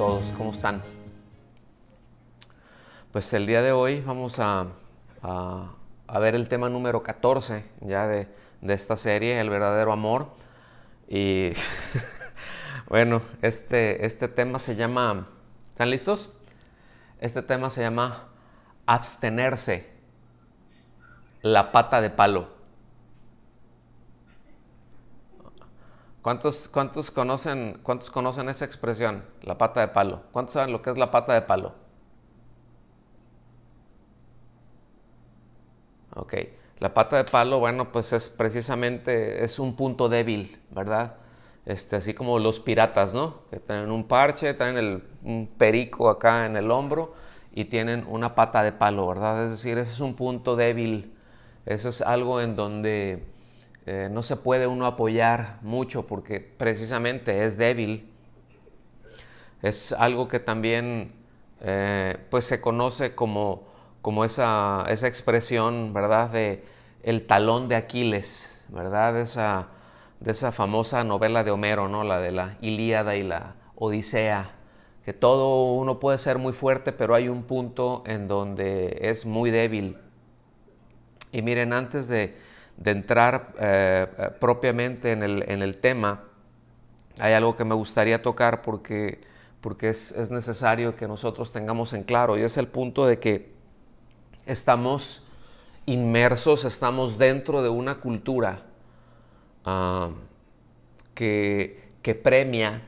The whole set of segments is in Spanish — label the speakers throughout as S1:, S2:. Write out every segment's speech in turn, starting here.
S1: todos, ¿cómo están? Pues el día de hoy vamos a ver el tema número 14 ya de esta serie, El verdadero amor. Y bueno, este tema se llama, ¿están listos? Este tema se llama abstenerse, la pata de palo. ¿Cuántos conocen esa expresión, la pata de palo? ¿Cuántos saben lo que es la pata de palo? Ok, la pata de palo, bueno, pues es precisamente, es un punto débil, ¿verdad? Así como los piratas, ¿no? Que tienen un parche, tienen un perico acá en el hombro y tienen una pata de palo, ¿verdad? Es decir, ese es un punto débil, eso es algo en donde no se puede uno apoyar mucho porque precisamente es débil. Es algo que también pues se conoce como esa expresión, ¿verdad? De el talón de Aquiles, ¿verdad? De esa famosa novela de Homero, ¿no? La de la Ilíada y la Odisea, que todo uno puede ser muy fuerte, pero hay un punto en donde es muy débil. Y miren, antes de entrar propiamente en el tema, hay algo que me gustaría tocar porque es necesario que nosotros tengamos en claro, y es el punto de que estamos inmersos, estamos dentro de una cultura uh, que premia,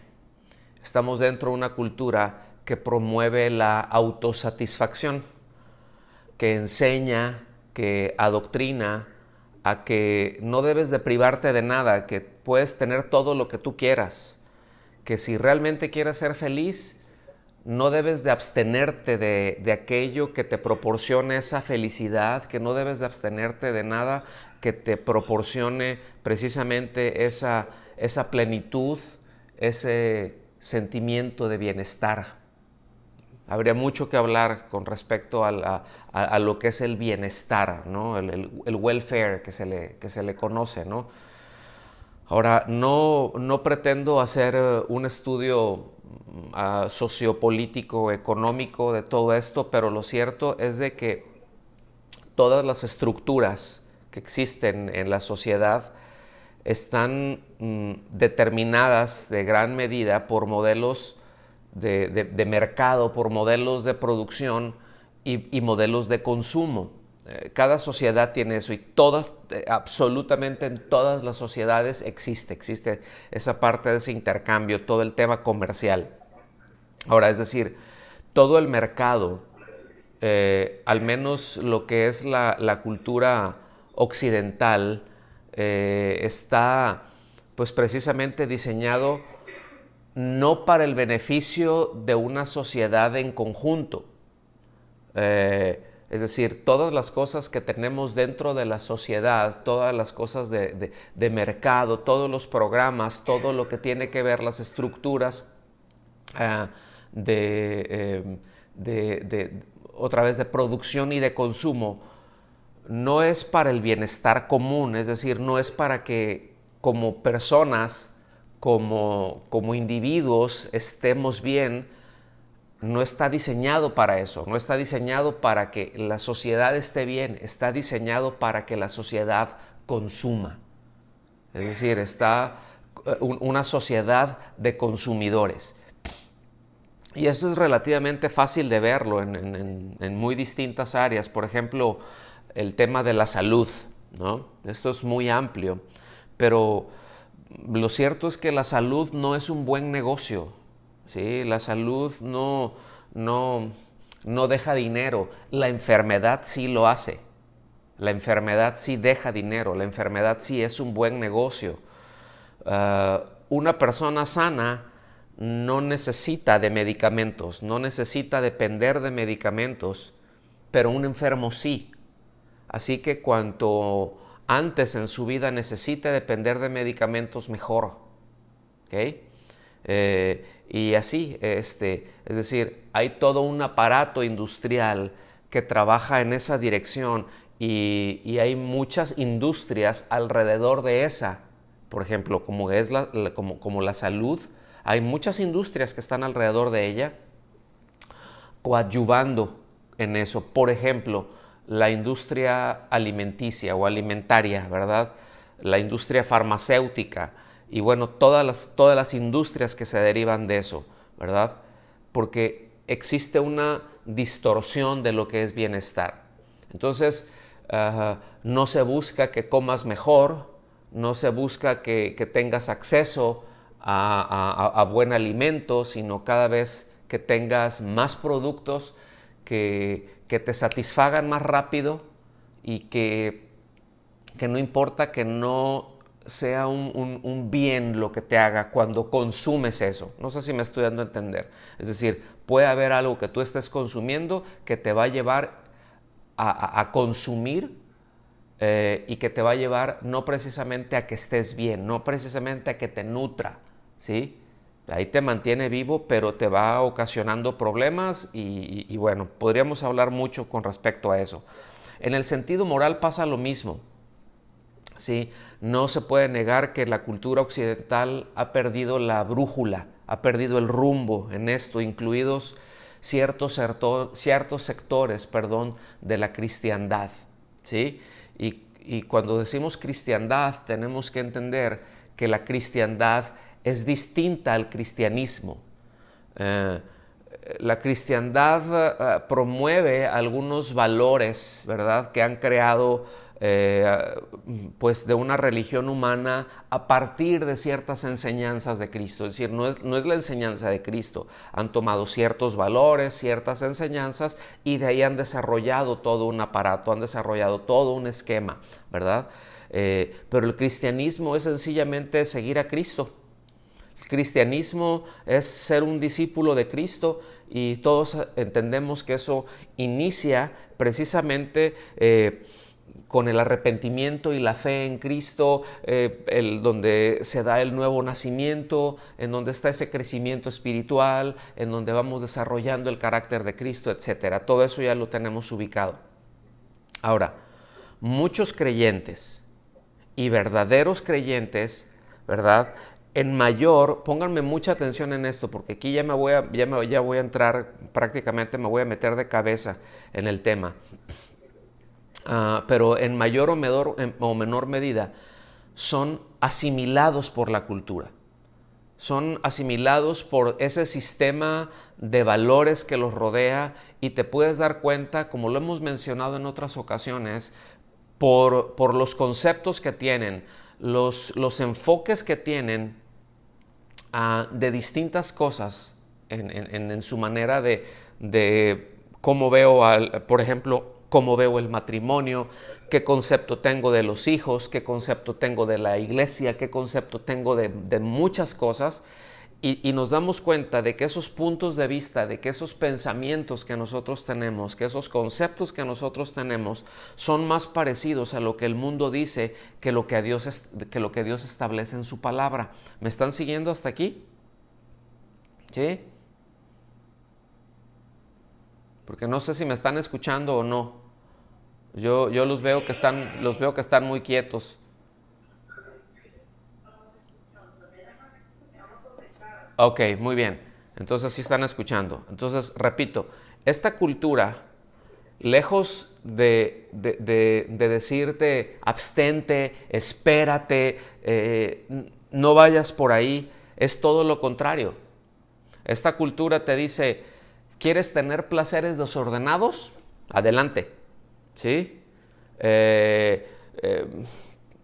S1: estamos dentro de una cultura que promueve la autosatisfacción, que enseña, que adoctrina a que no debes de privarte de nada, que puedes tener todo lo que tú quieras, que si realmente quieres ser feliz, no debes de abstenerte de aquello que te proporcione esa felicidad, que no debes de abstenerte de nada que te proporcione precisamente esa plenitud, ese sentimiento de bienestar. Habría mucho que hablar con respecto a lo que es el bienestar, ¿no? El welfare que se le conoce, ¿no? Ahora, no pretendo hacer un estudio sociopolítico, económico de todo esto, pero lo cierto es de que todas las estructuras que existen en la sociedad están determinadas de gran medida por modelos de mercado, por modelos de producción y modelos de consumo. Cada sociedad tiene eso y absolutamente en todas las sociedades existe esa parte de ese intercambio, todo el tema comercial. Ahora, es decir, todo el mercado, al menos lo que es la cultura occidental, está pues precisamente diseñado no para el beneficio de una sociedad en conjunto. Es decir, todas las cosas que tenemos dentro de la sociedad, todas las cosas de mercado, todos los programas, todo lo que tiene que ver las estructuras uh, otra vez de producción y de consumo, no es para el bienestar común, es decir, no es para que como personas, como individuos estemos bien. No está diseñado para eso, no está diseñado para que la sociedad esté bien, está diseñado para que la sociedad consuma. Es decir, está una sociedad de consumidores. Y esto es relativamente fácil de verlo en muy distintas áreas. Por ejemplo, el tema de la salud, ¿no? Esto es muy amplio, pero lo cierto es que la salud no es un buen negocio. ¿Sí? La salud no deja dinero, la enfermedad sí lo hace. La enfermedad sí deja dinero, la enfermedad sí es un buen negocio. Una persona sana no necesita de medicamentos, no necesita depender de medicamentos, pero un enfermo sí. Así que cuanto antes en su vida necesite depender de medicamentos, mejor. ¿Okay? Y así, es decir, hay todo un aparato industrial que trabaja en esa dirección y hay muchas industrias alrededor de esa. Por ejemplo, como la salud, hay muchas industrias que están alrededor de ella coadyuvando en eso. Por ejemplo, la industria alimenticia o alimentaria, ¿verdad? La industria farmacéutica y bueno, todas las industrias que se derivan de eso, ¿verdad? Porque existe una distorsión de lo que es bienestar. Entonces, no se busca que comas mejor, no se busca que tengas acceso a buen alimento, sino cada vez que tengas más productos que te satisfagan más rápido y que no importa que no sea un bien lo que te haga cuando consumes eso. No sé si me estoy dando a entender. Es decir, puede haber algo que tú estés consumiendo que te va a llevar a consumir y que te va a llevar no precisamente a que estés bien, no precisamente a que te nutra, ¿sí? Ahí te mantiene vivo, pero te va ocasionando problemas y bueno, podríamos hablar mucho con respecto a eso. En el sentido moral pasa lo mismo. ¿Sí? No se puede negar que la cultura occidental ha perdido la brújula, ha perdido el rumbo en esto, incluidos ciertos sectores, de la cristiandad, ¿sí? Y cuando decimos cristiandad tenemos que entender que la cristiandad es distinta al cristianismo. La cristiandad promueve algunos valores, ¿verdad?, que han creado pues de una religión humana a partir de ciertas enseñanzas de Cristo. Es decir, no es la enseñanza de Cristo. Han tomado ciertos valores, ciertas enseñanzas y de ahí han desarrollado todo un aparato, han desarrollado todo un esquema, ¿verdad? Pero el cristianismo es sencillamente seguir a Cristo. El cristianismo es ser un discípulo de Cristo y todos entendemos que eso inicia precisamente con el arrepentimiento y la fe en Cristo, donde se da el nuevo nacimiento, en donde está ese crecimiento espiritual, en donde vamos desarrollando el carácter de Cristo, etc. Todo eso ya lo tenemos ubicado. Ahora, muchos creyentes y verdaderos creyentes, ¿verdad?, en mayor, pónganme mucha atención en esto, porque aquí ya voy a entrar prácticamente, me voy a meter de cabeza en el tema. Pero en mayor o menor medida son asimilados por la cultura, son asimilados por ese sistema de valores que los rodea y te puedes dar cuenta, como lo hemos mencionado en otras ocasiones, por los conceptos que tienen, los enfoques que tienen de distintas cosas en su manera de cómo veo, por ejemplo, cómo veo el matrimonio, qué concepto tengo de los hijos, qué concepto tengo de la iglesia, qué concepto tengo de muchas cosas. Y nos damos cuenta de que esos puntos de vista, de que esos pensamientos que nosotros tenemos, que esos conceptos que nosotros tenemos son más parecidos a lo que el mundo dice que lo que Dios establece en su palabra. ¿Me están siguiendo hasta aquí? ¿Sí? Porque no sé si me están escuchando o no. Yo los veo que están muy quietos. Ok, muy bien. Entonces sí están escuchando. Entonces, repito, esta cultura, lejos de decirte abstente, espérate, no vayas por ahí, es todo lo contrario. Esta cultura te dice, ¿quieres tener placeres desordenados? Adelante. ¿Sí? ¿Te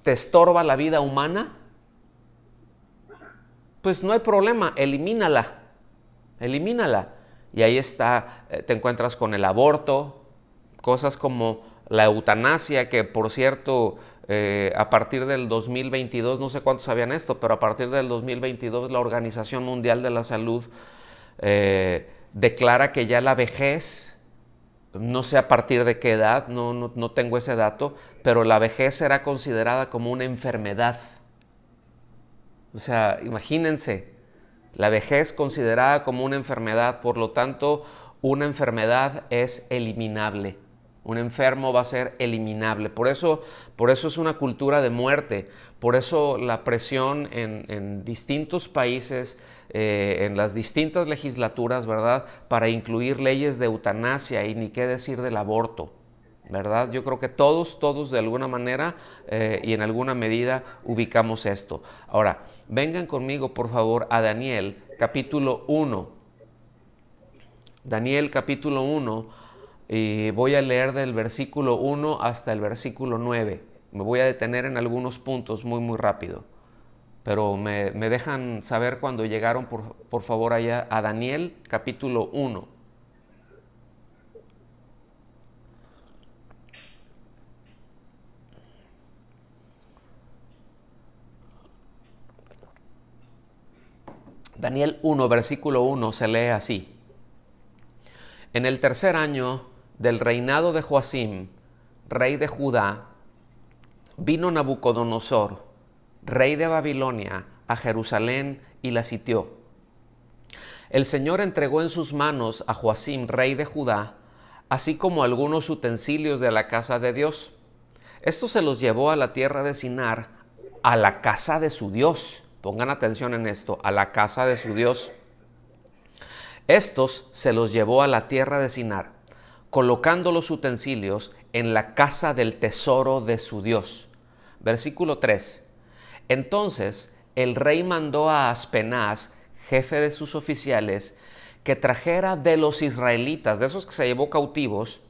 S1: estorba la vida humana? Pues no hay problema, elimínala. Y ahí está, te encuentras con el aborto, cosas como la eutanasia, que por cierto, a partir del 2022, no sé cuántos sabían esto, pero a partir del 2022 la Organización Mundial de la Salud declara que ya la vejez, no sé a partir de qué edad, no tengo ese dato, pero la vejez será considerada como una enfermedad. O sea, imagínense, la vejez considerada como una enfermedad, por lo tanto, una enfermedad es eliminable. Un enfermo va a ser eliminable. Por eso es una cultura de muerte. Por eso la presión en distintos países en las distintas legislaturas, ¿verdad?, para incluir leyes de eutanasia y ni qué decir del aborto, ¿verdad? Yo creo que todos de alguna manera y en alguna medida ubicamos esto. Ahora, vengan conmigo por favor a Daniel capítulo 1. Daniel capítulo 1, y voy a leer del versículo 1 hasta el versículo 9. Me voy a detener en algunos puntos muy rápido, pero me dejan saber cuando llegaron por favor allá a Daniel capítulo 1. Daniel 1, versículo 1 se lee así. En el tercer año del reinado de Joacim, rey de Judá, vino Nabucodonosor, rey de Babilonia, a Jerusalén y la sitió. El Señor entregó en sus manos a Joacim, rey de Judá, así como algunos utensilios de la casa de Dios. Esto se los llevó a la tierra de Sinar, a la casa de su Dios. Pongan atención en esto, a la casa de su Dios. Estos se los llevó a la tierra de Sinar, colocando los utensilios en la casa del tesoro de su Dios. Versículo 3. Entonces el rey mandó a Aspenaz, jefe de sus oficiales, que trajera de los israelitas, de esos que se llevó cautivos,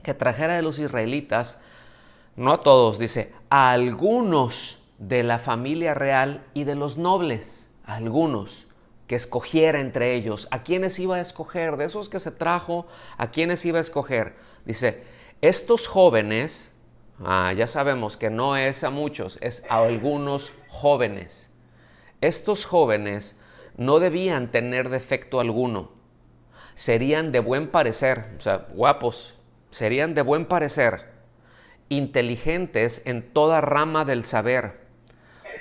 S1: que trajera de los israelitas, no a todos, dice, a algunos de la familia real y de los nobles, a algunos, que escogiera entre ellos. ¿A quiénes iba a escoger? De esos que se trajo, ¿a quiénes iba a escoger? Dice, estos jóvenes, ya sabemos que no es a muchos, es a algunos jóvenes. Estos jóvenes no debían tener defecto alguno. Serían de buen parecer, o sea, guapos, serían de buen parecer, inteligentes en toda rama del saber,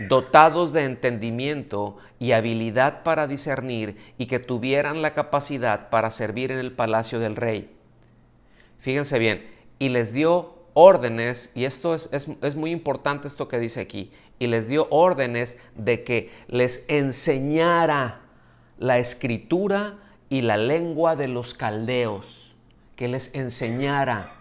S1: dotados de entendimiento y habilidad para discernir y que tuvieran la capacidad para servir en el palacio del rey. Fíjense bien, y les dio órdenes, y esto es muy importante esto que dice aquí, y les dio órdenes de que les enseñara la escritura y la lengua de los caldeos, que les enseñara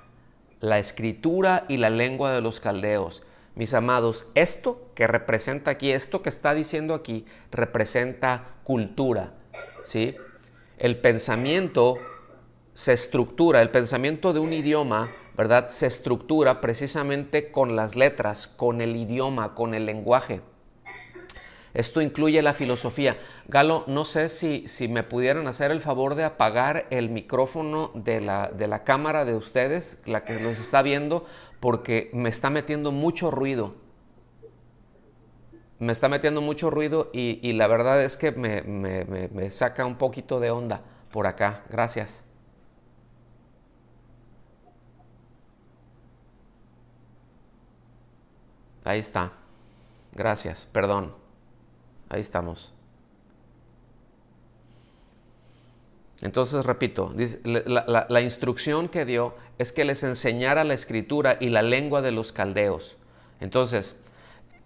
S1: la escritura y la lengua de los caldeos. Mis amados, esto que representa aquí, esto que está diciendo aquí, representa cultura, ¿sí? El pensamiento se estructura, el pensamiento de un idioma, ¿verdad?, se estructura precisamente con las letras, con el idioma, con el lenguaje. Esto incluye la filosofía. Galo, no sé si me pudieran hacer el favor de apagar el micrófono de la cámara de ustedes, la que los está viendo, porque me está metiendo mucho ruido. Me está metiendo mucho ruido y la verdad es que me saca un poquito de onda por acá. Gracias. Ahí está. Gracias. Perdón. Ahí estamos. Entonces, repito, dice, la instrucción que dio es que les enseñara la escritura y la lengua de los caldeos. Entonces,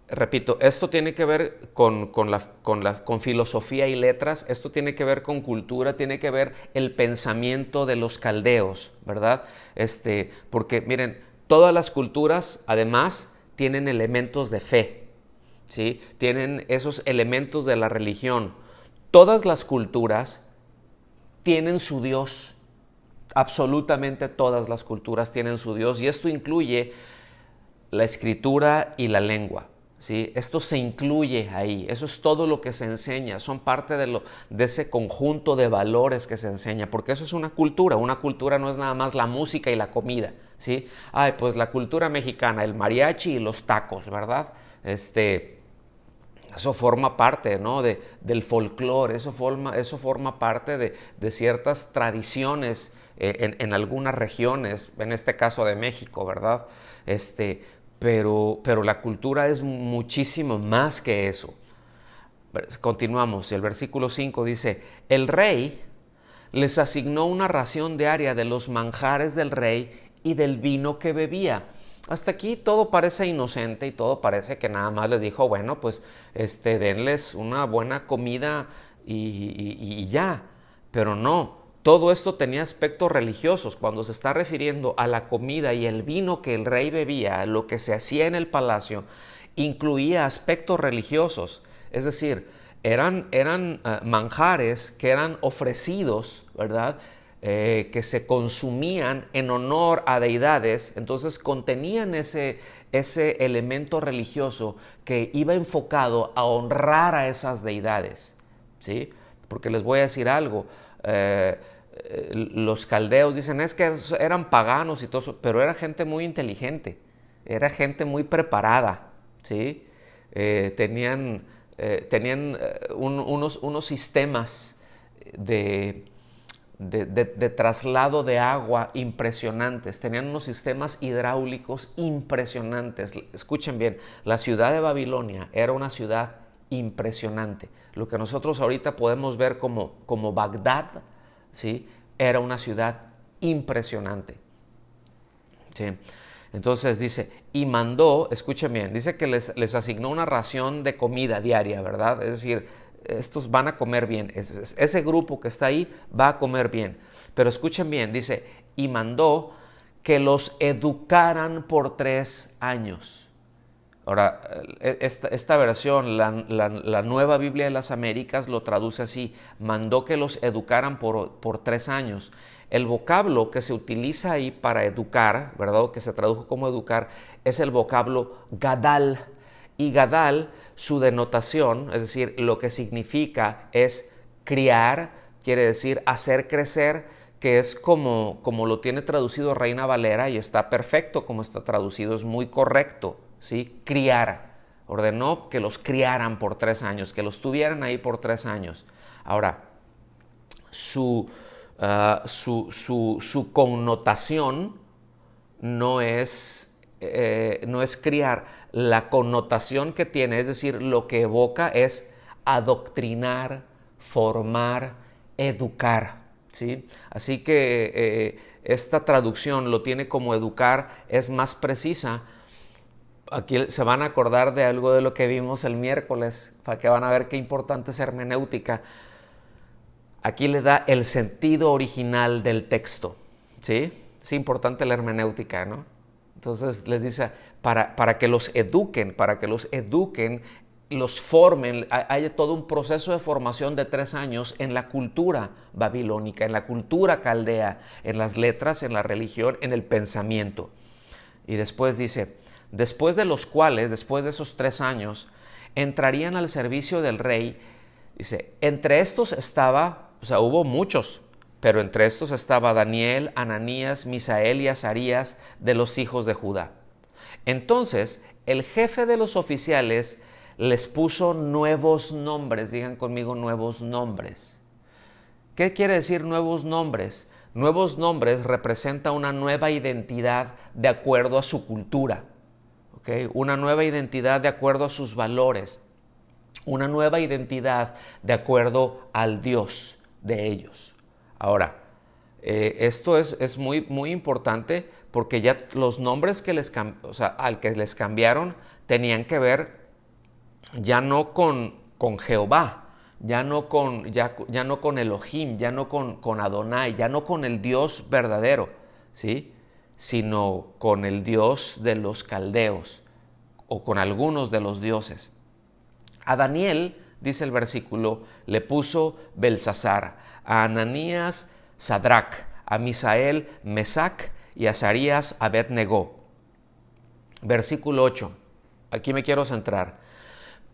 S1: repito, esto tiene que ver con filosofía y letras, esto tiene que ver con cultura, tiene que ver el pensamiento de los caldeos, ¿verdad? Porque miren, todas las culturas además tienen elementos de fe, ¿sí? Tienen esos elementos de la religión. Todas las culturas tienen su Dios, absolutamente todas las culturas tienen su Dios, y esto incluye la escritura y la lengua, ¿sí? Esto se incluye ahí, eso es todo lo que se enseña, son parte de ese conjunto de valores que se enseña, porque eso es una cultura no es nada más la música y la comida, ¿sí? Ay, pues la cultura mexicana, el mariachi y los tacos, ¿verdad? Eso forma parte, ¿no?, del folclore, eso forma parte de ciertas tradiciones en algunas regiones, en este caso de México, ¿verdad? Pero la cultura es muchísimo más que eso. Continuamos, el versículo 5 dice, el rey les asignó una ración diaria de los manjares del rey y del vino que bebía. Hasta aquí todo parece inocente y todo parece que nada más les dijo, bueno, pues denles una buena comida y ya, pero no. Todo esto tenía aspectos religiosos. Cuando se está refiriendo a la comida y el vino que el rey bebía, lo que se hacía en el palacio, incluía aspectos religiosos. Es decir, eran manjares que eran ofrecidos, ¿verdad? Que se consumían en honor a deidades, entonces contenían ese elemento religioso que iba enfocado a honrar a esas deidades, ¿sí? Porque les voy a decir algo, los caldeos dicen es que eran paganos y todo eso, pero era gente muy inteligente, era gente muy preparada, ¿sí? Tenían unos sistemas de traslado de agua impresionantes, tenían unos sistemas hidráulicos impresionantes. Escuchen bien, la ciudad de Babilonia era una ciudad impresionante. Lo que nosotros ahorita podemos ver como Bagdad, ¿sí? Era una ciudad impresionante, ¿sí? Entonces dice, y mandó, escuchen bien, dice que les asignó una ración de comida diaria, ¿verdad? Es decir, estos van a comer bien, ese grupo que está ahí va a comer bien. Pero escuchen bien, dice, y mandó que los educaran por 3 años. Ahora, esta versión, la Nueva Biblia de las Américas, lo traduce así, mandó que los educaran por 3 años. El vocablo que se utiliza ahí para educar, ¿verdad? Que se tradujo como educar, es el vocablo gadal. Y gadal, su denotación, es decir, lo que significa es criar, quiere decir hacer crecer, que es como lo tiene traducido Reina Valera y está perfecto como está traducido, es muy correcto, ¿sí? Criar. Ordenó que los criaran por 3 años, que los tuvieran ahí por 3 años. Ahora, su connotación no es criar. La connotación que tiene, es decir, lo que evoca es adoctrinar, formar, educar, ¿sí? Así que esta traducción lo tiene como educar, es más precisa. Aquí se van a acordar de algo de lo que vimos el miércoles, para que van a ver qué importante es hermenéutica. Aquí le da el sentido original del texto, ¿sí? Es importante la hermenéutica, ¿no? Entonces les dice, para que los eduquen, los formen, hay todo un proceso de formación de 3 años en la cultura babilónica, en la cultura caldea, en las letras, en la religión, en el pensamiento. Y después dice, después de esos 3 años, entrarían al servicio del rey. Dice, entre estos estaba, o sea, hubo muchos, pero entre estos estaba Daniel, Ananías, Misael y Azarías de los hijos de Judá. Entonces, el jefe de los oficiales les puso nuevos nombres. Digan conmigo, nuevos nombres. ¿Qué quiere decir nuevos nombres? Nuevos nombres representa una nueva identidad de acuerdo a su cultura, ¿okay? Una nueva identidad de acuerdo a sus valores, una nueva identidad de acuerdo al Dios de ellos. Ahora, esto es muy, muy importante porque ya los nombres que al que les cambiaron tenían que ver ya no con Jehová, ya no con Elohim, ya no con Adonai, ya no con el Dios verdadero, ¿sí? Sino con el Dios de los caldeos o con algunos de los dioses. A Daniel, dice el versículo, le puso Belsasar, a Ananías Sadrac, a Misael Mesac y a Azarías Abed-Negó. Versículo 8, aquí me quiero centrar.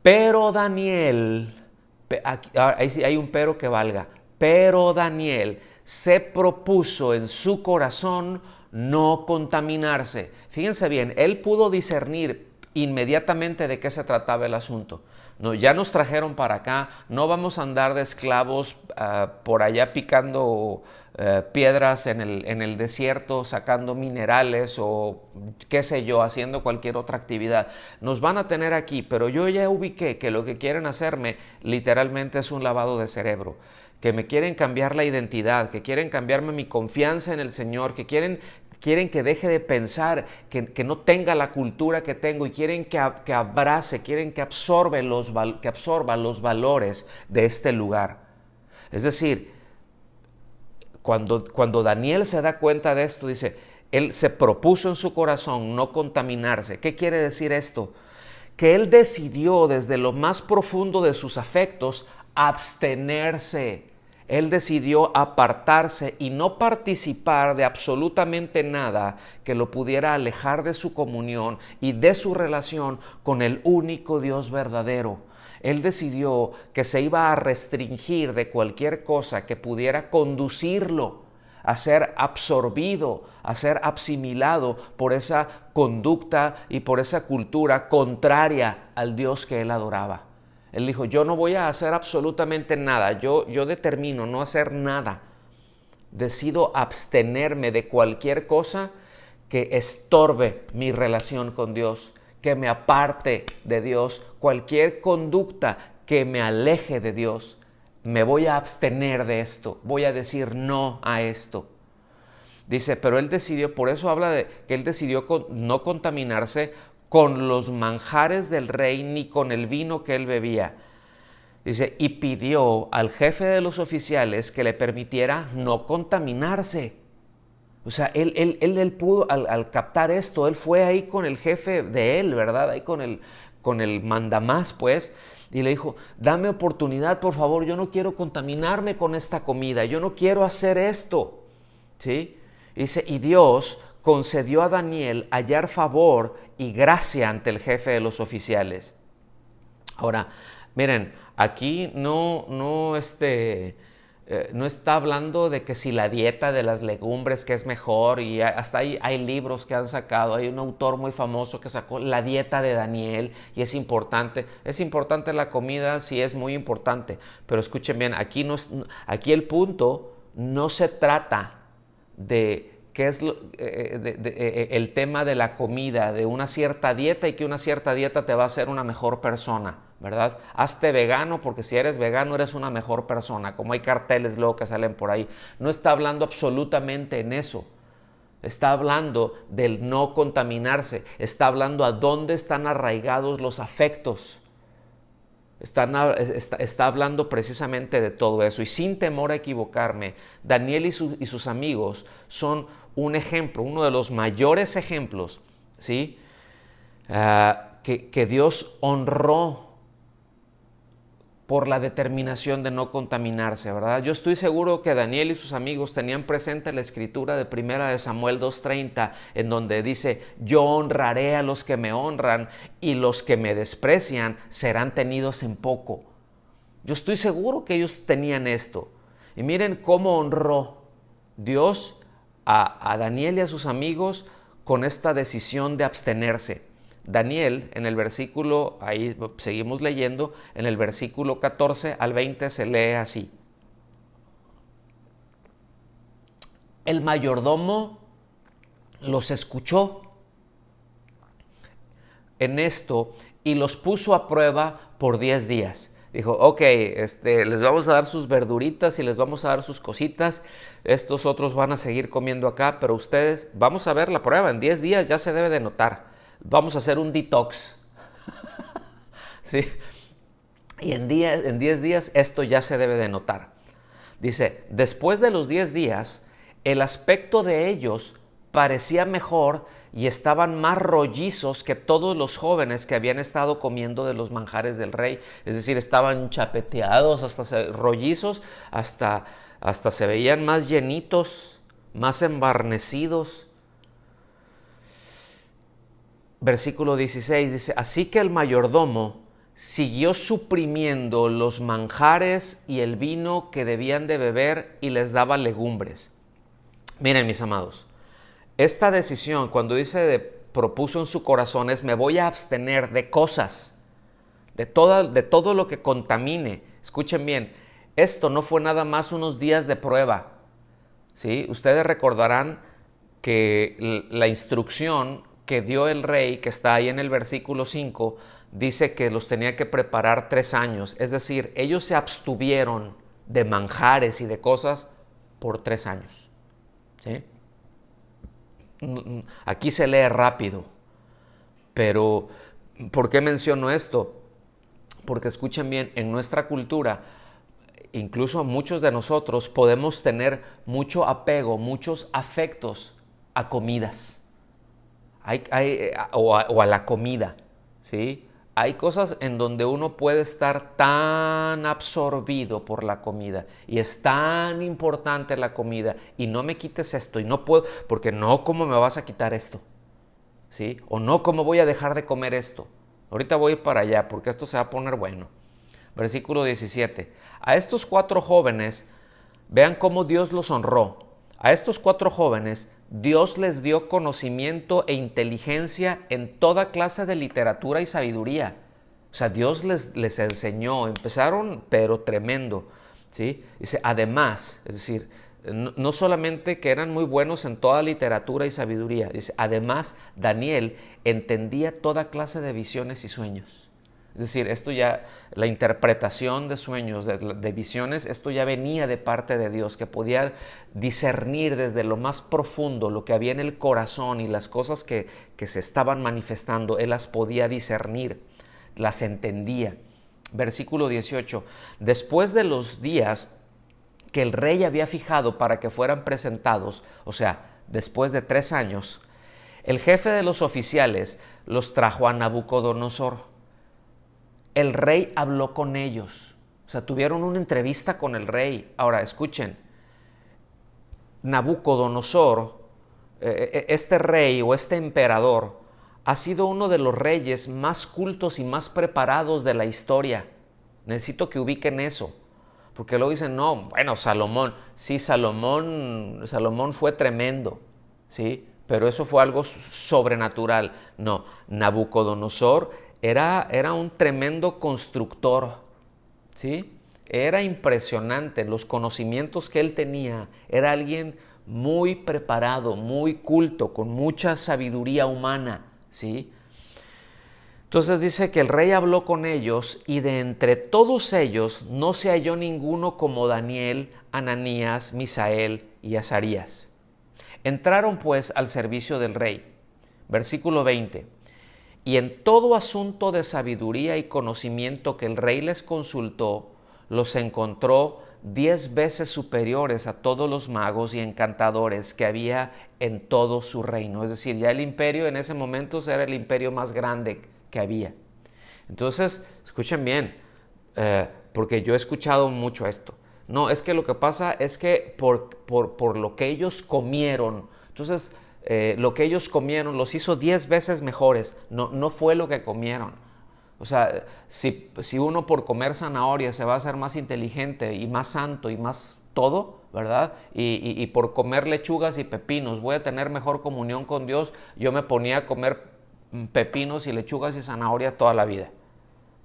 S1: Pero Daniel, ahí sí hay un pero que valga, pero Daniel se propuso en su corazón no contaminarse. Fíjense bien, él pudo discernir inmediatamente de qué se trataba el asunto. No, ya nos trajeron para acá, no vamos a andar de esclavos por allá picando piedras en el desierto, sacando minerales o qué sé yo, haciendo cualquier otra actividad. Nos van a tener aquí, pero yo ya ubiqué que lo que quieren hacerme literalmente es un lavado de cerebro, que me quieren cambiar la identidad, que quieren cambiarme mi confianza en el Señor, que quieren quieren que deje de pensar, que no tenga la cultura que tengo, y quieren que abrace, quieren que absorba los valores de este lugar. Es decir, cuando Daniel se da cuenta de esto, dice, él se propuso en su corazón no contaminarse. ¿Qué quiere decir esto? Que él decidió desde lo más profundo de sus afectos abstenerse. Él decidió apartarse y no participar de absolutamente nada que lo pudiera alejar de su comunión y de su relación con el único Dios verdadero. Él decidió que se iba a restringir de cualquier cosa que pudiera conducirlo a ser absorbido, a ser asimilado por esa conducta y por esa cultura contraria al Dios que él adoraba. Él dijo, yo no voy a hacer absolutamente nada, yo determino no hacer nada. Decido abstenerme de cualquier cosa que estorbe mi relación con Dios, que me aparte de Dios, cualquier conducta que me aleje de Dios. Me voy a abstener de esto, voy a decir no a esto. Dice, pero él decidió, por eso habla de que él decidió no contaminarse con los manjares del rey ni con el vino que él bebía. Dice, y pidió al jefe de los oficiales que le permitiera no contaminarse. O sea, él pudo, al captar esto, él fue ahí con el jefe de él, ¿verdad? Ahí con el mandamás, pues, y le dijo, dame oportunidad, por favor, yo no quiero contaminarme con esta comida, yo no quiero hacer esto, ¿sí? Dice, y Dios concedió a Daniel hallar favor y gracia ante el jefe de los oficiales. Ahora, miren, aquí no está hablando de que si la dieta de las legumbres que es mejor, y hasta hay libros que han sacado. Hay un autor muy famoso que sacó la dieta de Daniel y es importante la comida, sí es muy importante, pero escuchen bien, aquí el punto no se trata de qué es el tema de la comida, de una cierta dieta y que una cierta dieta te va a hacer una mejor persona, ¿verdad? Hazte vegano porque si eres vegano eres una mejor persona, como hay carteles luego que salen por ahí. No está hablando absolutamente en eso. Está hablando del no contaminarse, está hablando a dónde están arraigados los afectos. Está hablando precisamente de todo eso. Y sin temor a equivocarme, Daniel y sus amigos son un ejemplo, uno de los mayores ejemplos, ¿sí? Que Dios honró por la determinación de no contaminarse, ¿verdad? Yo estoy seguro que Daniel y sus amigos tenían presente la escritura de 1 Samuel 2:30, en donde dice, yo honraré a los que me honran y los que me desprecian serán tenidos en poco. Yo estoy seguro que ellos tenían esto. Y miren cómo honró Dios a Daniel y a sus amigos con esta decisión de abstenerse. Daniel, en el versículo, ahí seguimos leyendo, en el versículo 14 al 20 se lee así. El mayordomo los escuchó en esto y los puso a prueba por 10 días. Dijo, ok, les vamos a dar sus verduritas y les vamos a dar sus cositas. Estos otros van a seguir comiendo acá, pero ustedes, vamos a ver la prueba. En 10 días ya se debe de notar. Vamos a hacer un detox. ¿Sí? Y en 10 días esto ya se debe de notar. Dice, después de los 10 días, el aspecto de ellos parecía mejor y estaban más rollizos que todos los jóvenes que habían estado comiendo de los manjares del rey. Es decir, estaban chapeteados, rollizos, hasta se veían más llenitos, más embarnecidos. Versículo 16 dice, así que el mayordomo siguió suprimiendo los manjares y el vino que debían de beber y les daba legumbres. Miren, mis amados, esta decisión, cuando propuso en su corazón, es me voy a abstener de cosas, de todo lo que contamine. Escuchen bien, esto no fue nada más unos días de prueba, ¿sí? Ustedes recordarán que la instrucción que dio el rey, que está ahí en el versículo 5, dice que los tenía que preparar 3 años. Es decir, ellos se abstuvieron de manjares y de cosas por 3 años, ¿sí? Aquí se lee rápido, pero ¿por qué menciono esto? Porque escuchen bien, en nuestra cultura, incluso muchos de nosotros podemos tener mucho apego, muchos afectos a comidas o a la comida, ¿sí? Hay cosas en donde uno puede estar tan absorbido por la comida y es tan importante la comida y no me quites esto y no puedo, porque no, ¿cómo me vas a quitar esto? ¿Sí? O no, ¿cómo voy a dejar de comer esto? Ahorita voy para allá porque esto se va a poner bueno. Versículo 17. A estos 4 jóvenes, vean cómo Dios los honró. A estos 4 jóvenes, Dios les dio conocimiento e inteligencia en toda clase de literatura y sabiduría. O sea, Dios les enseñó, empezaron, pero tremendo. ¿Sí? Dice, además, es decir, no solamente que eran muy buenos en toda literatura y sabiduría, dice, además Daniel entendía toda clase de visiones y sueños. Es decir, esto ya, la interpretación de sueños, de visiones, esto ya venía de parte de Dios, que podía discernir desde lo más profundo lo que había en el corazón y las cosas que se estaban manifestando, él las podía discernir, las entendía. Versículo 18, después de los días que el rey había fijado para que fueran presentados, o sea, después de 3 años, el jefe de los oficiales los trajo a Nabucodonosor. El rey habló con ellos, o sea, tuvieron una entrevista con el rey. Ahora, escuchen, Nabucodonosor, este rey o este emperador, ha sido uno de los reyes más cultos y más preparados de la historia. Necesito que ubiquen eso, porque luego dicen, no, bueno, Salomón, sí, Salomón fue tremendo, ¿sí? Pero eso fue algo sobrenatural. No, Nabucodonosor era un tremendo constructor, ¿sí? Era impresionante los conocimientos que él tenía. Era alguien muy preparado, muy culto, con mucha sabiduría humana, ¿sí? Entonces dice que el rey habló con ellos y de entre todos ellos no se halló ninguno como Daniel, Ananías, Misael y Azarías. Entraron pues al servicio del rey. Versículo 20. Y en todo asunto de sabiduría y conocimiento que el rey les consultó, los encontró 10 veces superiores a todos los magos y encantadores que había en todo su reino. Es decir, ya el imperio en ese momento era el imperio más grande que había. Entonces, escuchen bien, porque yo he escuchado mucho esto. No, es que lo que pasa es que por lo que ellos comieron, entonces lo que ellos comieron los hizo 10 veces mejores. No fue lo que comieron. O sea, si uno por comer zanahoria se va a hacer más inteligente y más santo y más todo, ¿verdad? Y por comer lechugas y pepinos voy a tener mejor comunión con Dios, yo me ponía a comer pepinos y lechugas y zanahoria toda la vida.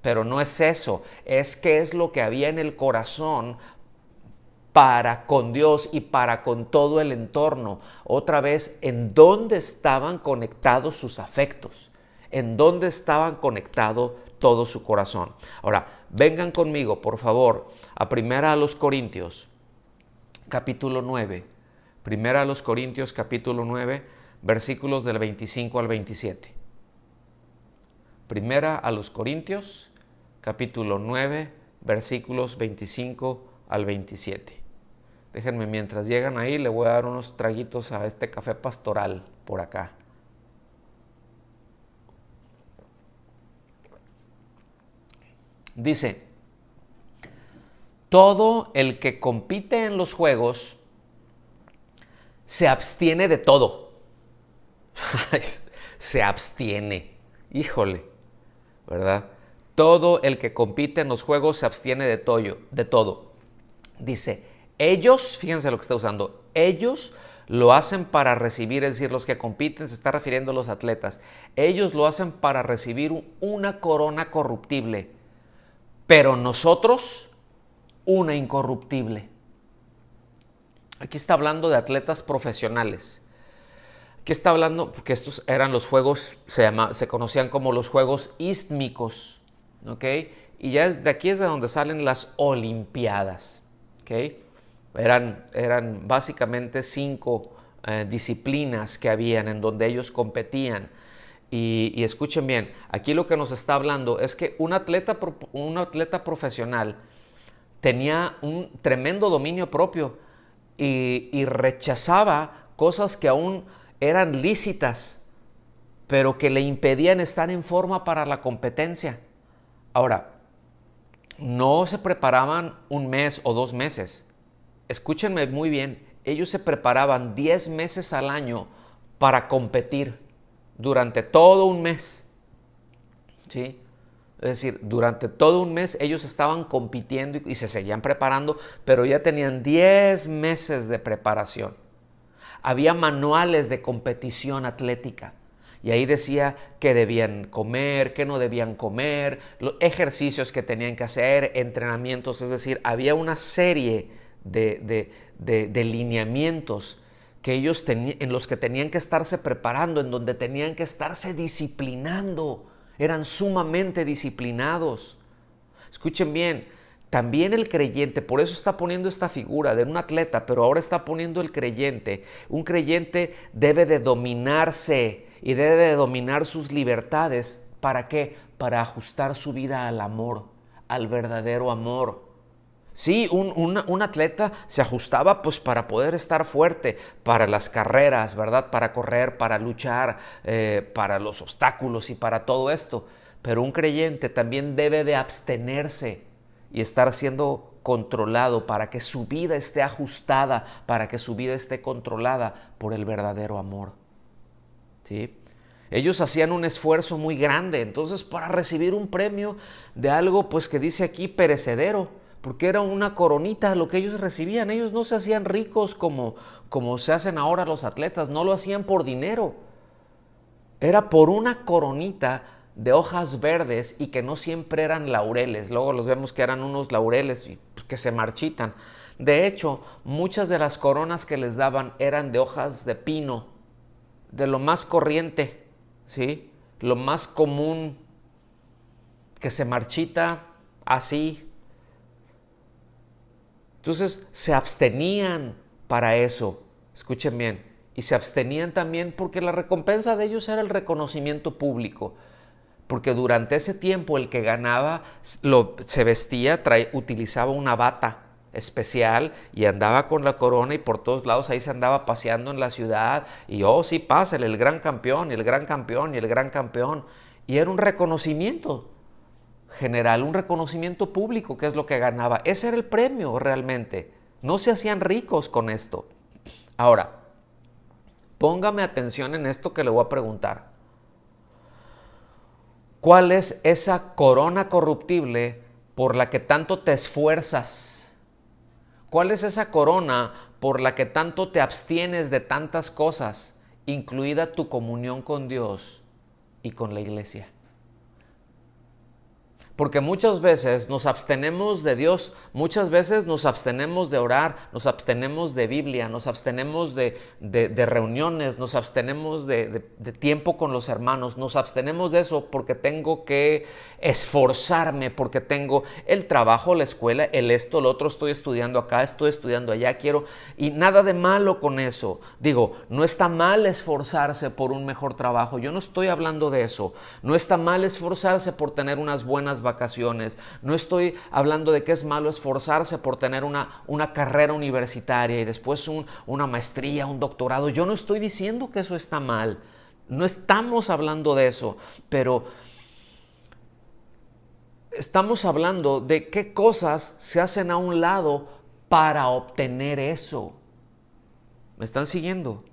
S1: Pero no es eso, es que es lo que había en el corazón para con Dios y para con todo el entorno. Otra vez, ¿en dónde estaban conectados sus afectos? ¿En dónde estaban conectado todo su corazón? Ahora, vengan conmigo, por favor, a Primera a los Corintios, capítulo 9. Primera a los Corintios, capítulo 9, versículos del 25 al 27. Primera a los Corintios, capítulo 9, versículos 25 al 27. Déjenme, mientras llegan ahí, le voy a dar unos traguitos a este café pastoral por acá. Dice, todo el que compite en los juegos se abstiene de todo. Se abstiene. Híjole, ¿verdad? Todo el que compite en los juegos se abstiene de todo. Dice, ellos, fíjense lo que está usando, ellos lo hacen para recibir, es decir, los que compiten, se está refiriendo a los atletas, ellos lo hacen para recibir una corona corruptible, pero nosotros una incorruptible. Aquí está hablando de atletas profesionales. Aquí está hablando, porque estos eran los juegos, se conocían como los juegos ístmicos, ¿ok? Y ya de aquí es de donde salen las olimpiadas, ¿ok? Eran básicamente 5 disciplinas que habían en donde ellos competían. Y escuchen bien, aquí lo que nos está hablando es que un atleta profesional tenía un tremendo dominio propio y rechazaba cosas que aún eran lícitas, pero que le impedían estar en forma para la competencia. Ahora, no se preparaban un mes o 2 meses. Escúchenme muy bien, ellos se preparaban 10 meses al año para competir durante todo un mes. ¿Sí? Es decir, durante todo un mes ellos estaban compitiendo y se seguían preparando, pero ya tenían 10 meses de preparación. Había manuales de competición atlética y ahí decía qué debían comer, qué no debían comer, los ejercicios que tenían que hacer, entrenamientos, es decir, había una serie de lineamientos que ellos en los que tenían que estarse preparando, en donde tenían que estarse disciplinando. Eran sumamente disciplinados. Escuchen bien, también el creyente, por eso está poniendo esta figura de un atleta, pero ahora está poniendo el creyente. Un creyente debe de dominarse y debe de dominar sus libertades. ¿Para qué? Para ajustar su vida al amor, al verdadero amor. Sí, un atleta se ajustaba pues para poder estar fuerte para las carreras, ¿verdad? Para correr, para luchar, para los obstáculos y para todo esto. Pero un creyente también debe de abstenerse y estar siendo controlado para que su vida esté ajustada, para que su vida esté controlada por el verdadero amor. ¿Sí? Ellos hacían un esfuerzo muy grande, entonces para recibir un premio de algo pues que dice aquí perecedero, porque era una coronita lo que ellos recibían. Ellos no se hacían ricos como se hacen ahora los atletas, no lo hacían por dinero. Era por una coronita de hojas verdes y que no siempre eran laureles. Luego los vemos que eran unos laureles que se marchitan. De hecho, muchas de las coronas que les daban eran de hojas de pino, de lo más corriente, ¿sí? Lo más común, que se marchita así. Entonces se abstenían para eso, escuchen bien, y se abstenían también porque la recompensa de ellos era el reconocimiento público, porque durante ese tiempo el que ganaba se vestía, utilizaba una bata especial y andaba con la corona y por todos lados ahí se andaba paseando en la ciudad y sí, pásale, el gran campeón y el gran campeón y el gran campeón, y era un reconocimiento general, un reconocimiento público, que es lo que ganaba. Ese era el premio realmente. No se hacían ricos con esto. Ahora, póngame atención en esto que le voy a preguntar. ¿Cuál es esa corona corruptible por la que tanto te esfuerzas? ¿Cuál es esa corona por la que tanto te abstienes de tantas cosas, incluida tu comunión con Dios y con la iglesia? Porque muchas veces nos abstenemos de Dios, muchas veces nos abstenemos de orar, nos abstenemos de Biblia, nos abstenemos de reuniones, nos abstenemos de tiempo con los hermanos, nos abstenemos de eso porque tengo que esforzarme, porque tengo el trabajo, la escuela, el esto, el otro, estoy estudiando acá, estoy estudiando allá, quiero, y nada de malo con eso. Digo, no está mal esforzarse por un mejor trabajo, yo no estoy hablando de eso, no está mal esforzarse por tener unas buenas vacaciones, no estoy hablando de que es malo esforzarse por tener una carrera universitaria y después una maestría, un doctorado. Yo no estoy diciendo que eso está mal, no estamos hablando de eso, pero estamos hablando de qué cosas se hacen a un lado para obtener eso. ¿Me están siguiendo?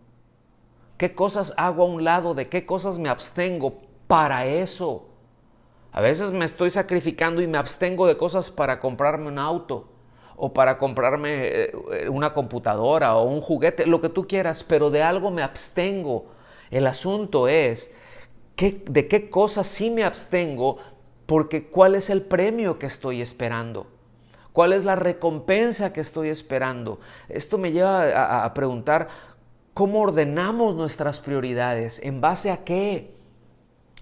S1: ¿Qué cosas hago a un lado? ¿De qué cosas me abstengo para eso? A veces me estoy sacrificando y me abstengo de cosas para comprarme un auto o para comprarme una computadora o un juguete, lo que tú quieras, pero de algo me abstengo. El asunto es de qué cosas sí me abstengo, porque ¿cuál es el premio que estoy esperando? ¿Cuál es la recompensa que estoy esperando? Esto me lleva a preguntar cómo ordenamos nuestras prioridades, en base a qué.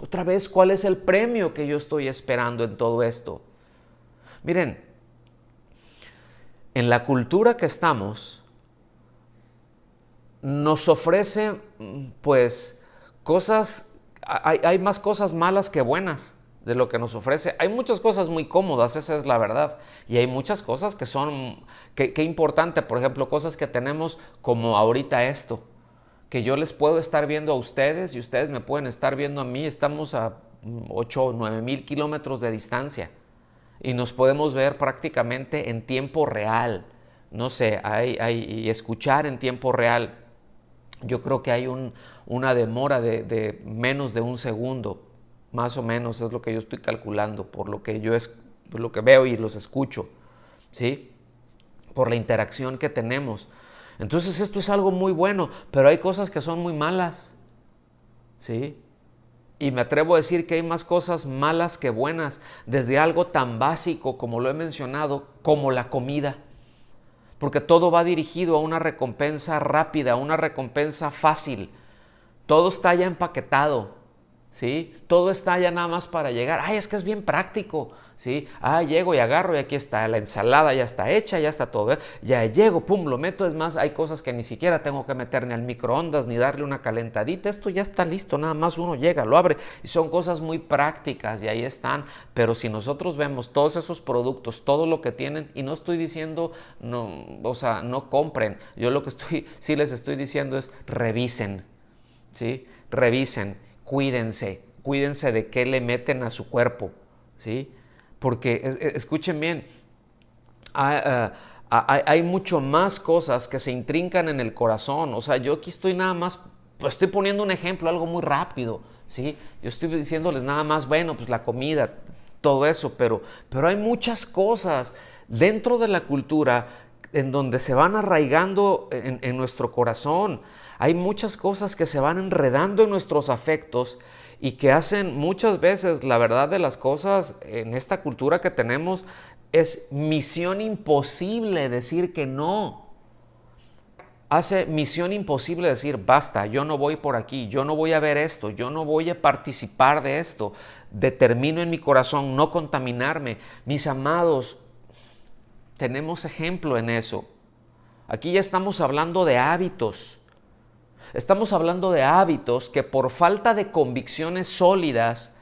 S1: Otra vez, ¿cuál es el premio que yo estoy esperando en todo esto? Miren, en la cultura que estamos, nos ofrece pues cosas, hay más cosas malas que buenas de lo que nos ofrece. Hay muchas cosas muy cómodas, esa es la verdad, y hay muchas cosas que son, que importante, por ejemplo, cosas que tenemos como ahorita esto, que yo les puedo estar viendo a ustedes y ustedes me pueden estar viendo a mí, estamos a 8 o 9 mil kilómetros de distancia y nos podemos ver prácticamente en tiempo real, no sé, y escuchar en tiempo real. Yo creo que hay una demora de menos de un segundo, más o menos es lo que yo estoy calculando, por lo que por lo que veo y los escucho, ¿sí? Por la interacción que tenemos. Entonces esto es algo muy bueno, pero hay cosas que son muy malas, ¿sí? Y me atrevo a decir que hay más cosas malas que buenas, desde algo tan básico como lo he mencionado, como la comida. Porque todo va dirigido a una recompensa rápida, a una recompensa fácil. Todo está ya empaquetado, ¿sí? Todo está ya nada más para llegar. Ay, es que es bien práctico, ¿sí? Ah, llego y agarro y aquí está, la ensalada ya está hecha, ya está todo, ¿eh? Ya llego, pum, lo meto. Es más, hay cosas que ni siquiera tengo que meter ni al microondas ni darle una calentadita. Esto ya está listo, nada más uno llega, lo abre. Y son cosas muy prácticas y ahí están. Pero si nosotros vemos todos esos productos, todo lo que tienen, y no estoy diciendo, no, o sea, no compren. Yo lo que sí les estoy diciendo es revisen, ¿sí? Revisen, cuídense de qué le meten a su cuerpo, ¿sí? Porque, escuchen bien, hay mucho más cosas que se intrincan en el corazón. O sea, yo aquí estoy nada más, pues estoy poniendo un ejemplo, algo muy rápido, ¿sí? Yo estoy diciéndoles nada más, bueno, pues la comida, todo eso, pero hay muchas cosas dentro de la cultura en donde se van arraigando en nuestro corazón. Hay muchas cosas que se van enredando en nuestros afectos y que hacen muchas veces, la verdad de las cosas, en esta cultura que tenemos, es misión imposible decir que no. Hace misión imposible decir, basta, yo no voy por aquí, yo no voy a ver esto, yo no voy a participar de esto. Determino en mi corazón no contaminarme. Mis amados, tenemos ejemplo en eso. Aquí ya estamos hablando de hábitos. Estamos hablando de hábitos que por falta de convicciones sólidas,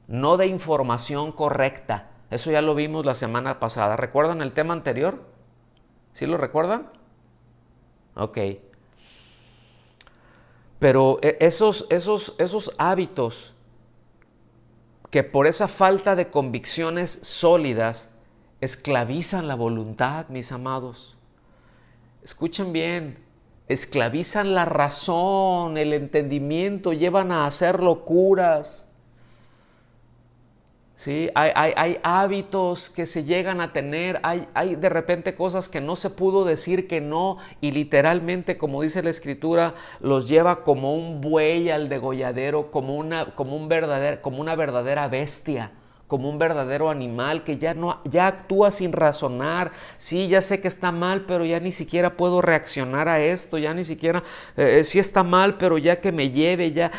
S1: no de información correcta. Eso ya lo vimos la semana pasada. ¿Recuerdan el tema anterior? ¿Sí lo recuerdan? Ok. Pero esos hábitos que por esa falta de convicciones sólidas esclavizan la voluntad, mis amados. Escuchen bien, esclavizan la razón, el entendimiento, llevan a hacer locuras. ¿Sí? Hay hábitos que se llegan a tener, hay de repente cosas que no se pudo decir que no, y literalmente, como dice la Escritura, los lleva como un buey al degolladero, como una verdadera bestia, como un verdadero animal que ya actúa sin razonar. Sí, ya sé que está mal, pero ya ni siquiera puedo reaccionar a esto, ya ni siquiera, sí está mal, pero ya que me lleve, ya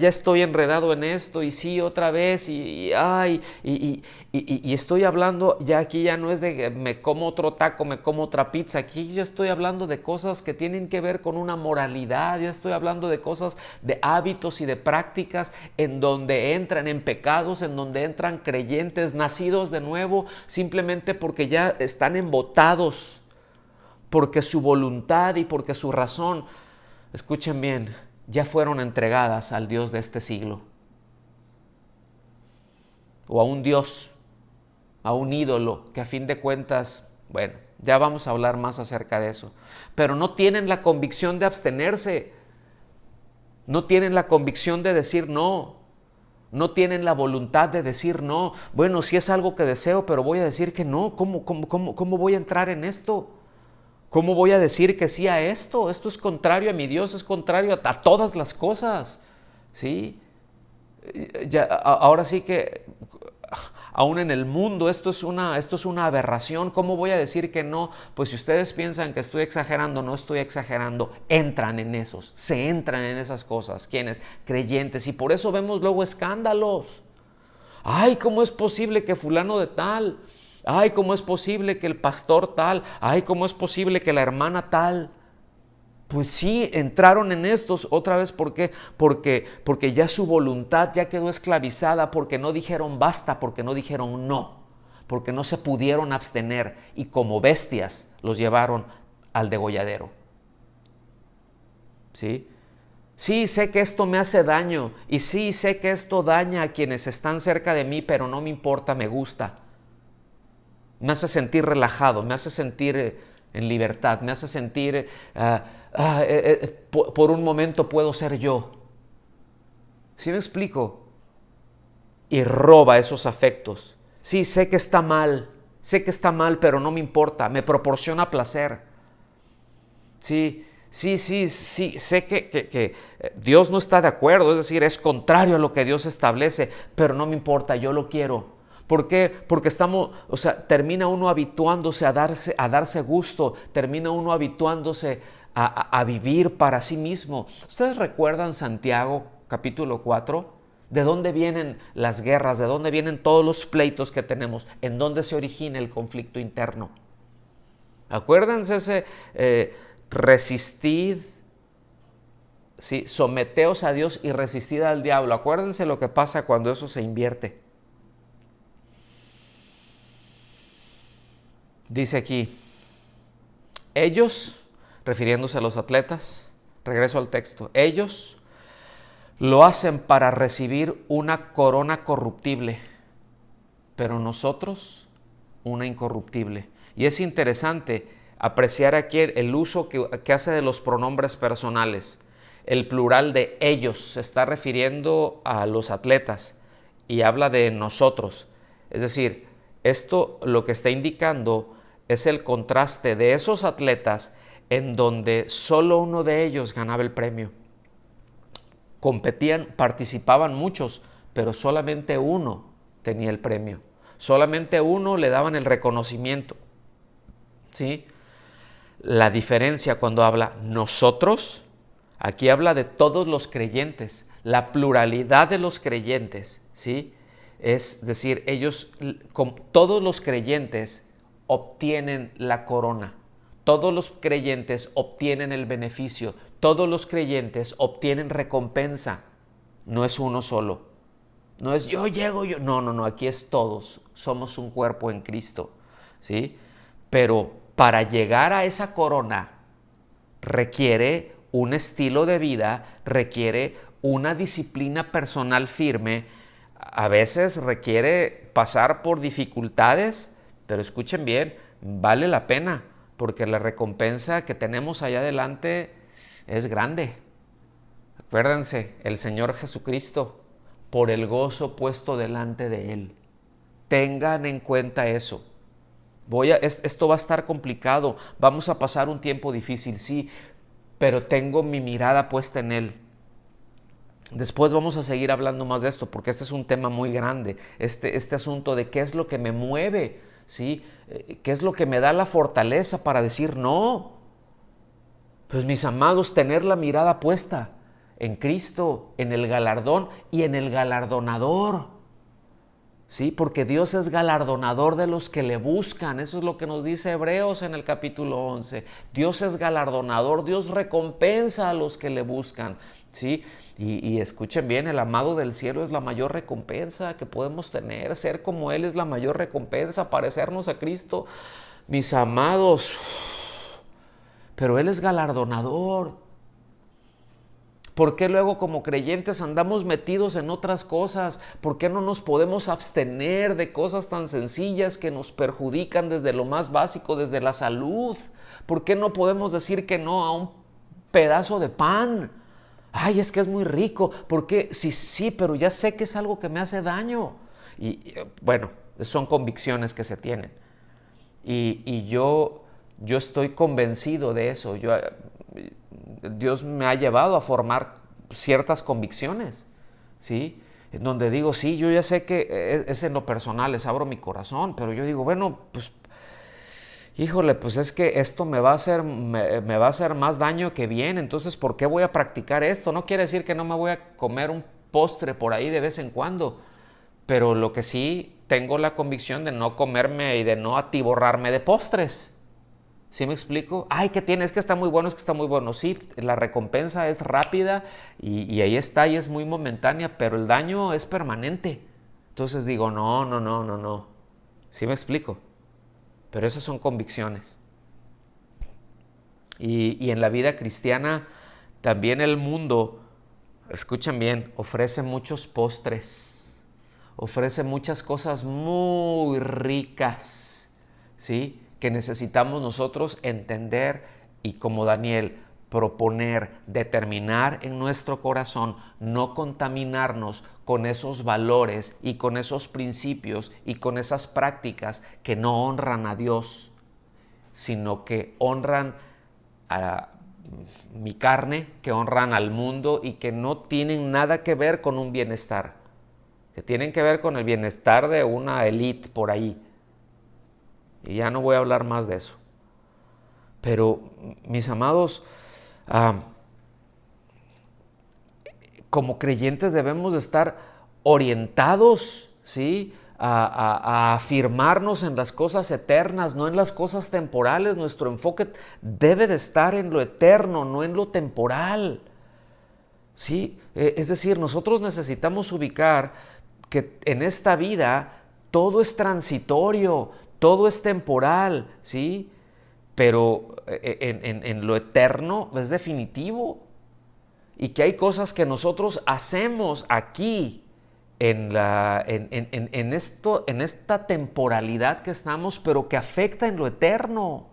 S1: estoy enredado en esto, y sí, otra vez, y estoy hablando, ya aquí ya no es de me como otro taco, me como otra pizza, aquí yo estoy hablando de cosas que tienen que ver con una moralidad, ya estoy hablando de cosas, de hábitos y de prácticas en donde entran en pecados, en donde entran creyentes nacidos de nuevo simplemente porque ya están embotados, porque su voluntad y porque su razón, escuchen bien, ya fueron entregadas al Dios de este siglo, o a un Dios, a un ídolo, que a fin de cuentas, bueno, ya vamos a hablar más acerca de eso, pero no tienen la convicción de abstenerse, no tienen la convicción de decir no, no tienen la voluntad de decir no. Bueno, si es algo que deseo, pero voy a decir que no. ¿Cómo voy a entrar en esto? ¿Cómo voy a decir que sí a esto? Esto es contrario a mi Dios, es contrario a todas las cosas, ¿sí? Ahora sí que, aún en el mundo, esto es una aberración. ¿Cómo voy a decir que no? Pues si ustedes piensan que estoy exagerando, no estoy exagerando. Se entran en esas cosas. ¿Quiénes? Creyentes. Y por eso vemos luego escándalos. Ay, ¿cómo es posible que fulano de tal? Ay, ¿cómo es posible que el pastor tal? Ay, ¿cómo es posible que la hermana tal? Pues sí, entraron en estos otra vez. ¿Por qué? Porque ya su voluntad ya quedó esclavizada, porque no dijeron basta, porque no dijeron no, porque no se pudieron abstener y como bestias los llevaron al degolladero. ¿Sí? Sí, sé que esto me hace daño y sí, sé que esto daña a quienes están cerca de mí, pero no me importa, me gusta. Me hace sentir relajado, me hace sentir en libertad, me hace sentir, por un momento puedo ser yo. ¿Sí me explico? Y roba esos afectos. Sí, sé que está mal, pero no me importa, me proporciona placer. Sí, sé que Dios no está de acuerdo, es decir, es contrario a lo que Dios establece, pero no me importa, yo lo quiero. ¿Por qué? Porque termina uno habituándose a darse gusto, termina uno habituándose a vivir para sí mismo. ¿Ustedes recuerdan Santiago capítulo 4? ¿De dónde vienen las guerras? ¿De dónde vienen todos los pleitos que tenemos? ¿En dónde se origina el conflicto interno? Acuérdense resistid, ¿sí? Someteos a Dios y resistid al diablo. Acuérdense lo que pasa cuando eso se invierte. Dice aquí, ellos, refiriéndose a los atletas, regreso al texto, ellos lo hacen para recibir una corona corruptible, pero nosotros una incorruptible. Y es interesante apreciar aquí el uso que hace de los pronombres personales. El plural de ellos se está refiriendo a los atletas y habla de nosotros. Es decir, esto lo que está indicando es el contraste de esos atletas en donde solo uno de ellos ganaba el premio. Competían, participaban muchos, pero solamente uno tenía el premio. Solamente a uno le daban el reconocimiento. ¿Sí? La diferencia cuando habla nosotros, aquí habla de todos los creyentes, la pluralidad de los creyentes, ¿sí? Es decir, todos los creyentes obtienen la corona, todos los creyentes obtienen el beneficio, todos los creyentes obtienen recompensa, no es uno solo, no es yo llego, no, aquí es todos, somos un cuerpo en Cristo, ¿sí? Pero para llegar a esa corona requiere un estilo de vida, requiere una disciplina personal firme, a veces requiere pasar por dificultades, pero escuchen bien, vale la pena, porque la recompensa que tenemos allá adelante es grande. Acuérdense, el Señor Jesucristo, por el gozo puesto delante de Él. Tengan en cuenta eso. Esto va a estar complicado, vamos a pasar un tiempo difícil, sí, pero tengo mi mirada puesta en Él. Después vamos a seguir hablando más de esto, porque este es un tema muy grande, este asunto de qué es lo que me mueve, ¿sí? ¿Qué es lo que me da la fortaleza para decir no? Pues mis amados, tener la mirada puesta en Cristo, en el galardón y en el galardonador. Sí, porque Dios es galardonador de los que le buscan. Eso es lo que nos dice Hebreos en el capítulo 11. Dios es galardonador, Dios recompensa a los que le buscan. ¿Sí? Y escuchen bien, el amado del cielo es la mayor recompensa que podemos tener. Ser como Él es la mayor recompensa, parecernos a Cristo. Mis amados, pero Él es galardonador. ¿Por qué luego como creyentes andamos metidos en otras cosas? ¿Por qué no nos podemos abstener de cosas tan sencillas que nos perjudican desde lo más básico, desde la salud? ¿Por qué no podemos decir que no a un pedazo de pan? Ay, es que es muy rico. ¿Por qué? Sí, pero ya sé que es algo que me hace daño. Y bueno, son convicciones que se tienen. Y yo estoy convencido de eso. Dios me ha llevado a formar ciertas convicciones, ¿sí? En donde digo, sí, yo ya sé que es en lo personal, les abro mi corazón, pero yo digo, bueno, pues, híjole, pues es que esto me va a hacer más daño que bien, entonces, ¿por qué voy a practicar esto? No quiere decir que no me voy a comer un postre por ahí de vez en cuando, pero lo que sí tengo la convicción de no comerme y de no atiborrarme de postres, ¿Sí me explico? Ay, ¿qué tiene? Es que está muy bueno, es que está muy bueno. Sí, la recompensa es rápida y ahí está y es muy momentánea, pero el daño es permanente. Entonces digo, no. ¿Sí me explico? Pero esas son convicciones. Y en la vida cristiana también el mundo, escuchen bien, ofrece muchos postres, ofrece muchas cosas muy ricas, ¿sí? Que necesitamos nosotros entender y como Daniel, proponer, determinar en nuestro corazón, no contaminarnos con esos valores y con esos principios y con esas prácticas que no honran a Dios, sino que honran a mi carne, que honran al mundo y que no tienen nada que ver con un bienestar, que tienen que ver con el bienestar de una élite por ahí. Y ya no voy a hablar más de eso. Pero, mis amados, como creyentes debemos de estar orientados, ¿sí? A afirmarnos en las cosas eternas, no en las cosas temporales. Nuestro enfoque debe de estar en lo eterno, no en lo temporal. ¿Sí? Es decir, nosotros necesitamos ubicar que en esta vida todo es transitorio, todo es temporal, ¿sí? Pero en lo eterno es definitivo. Y que hay cosas que nosotros hacemos aquí en esta temporalidad que estamos, pero que afecta en lo eterno.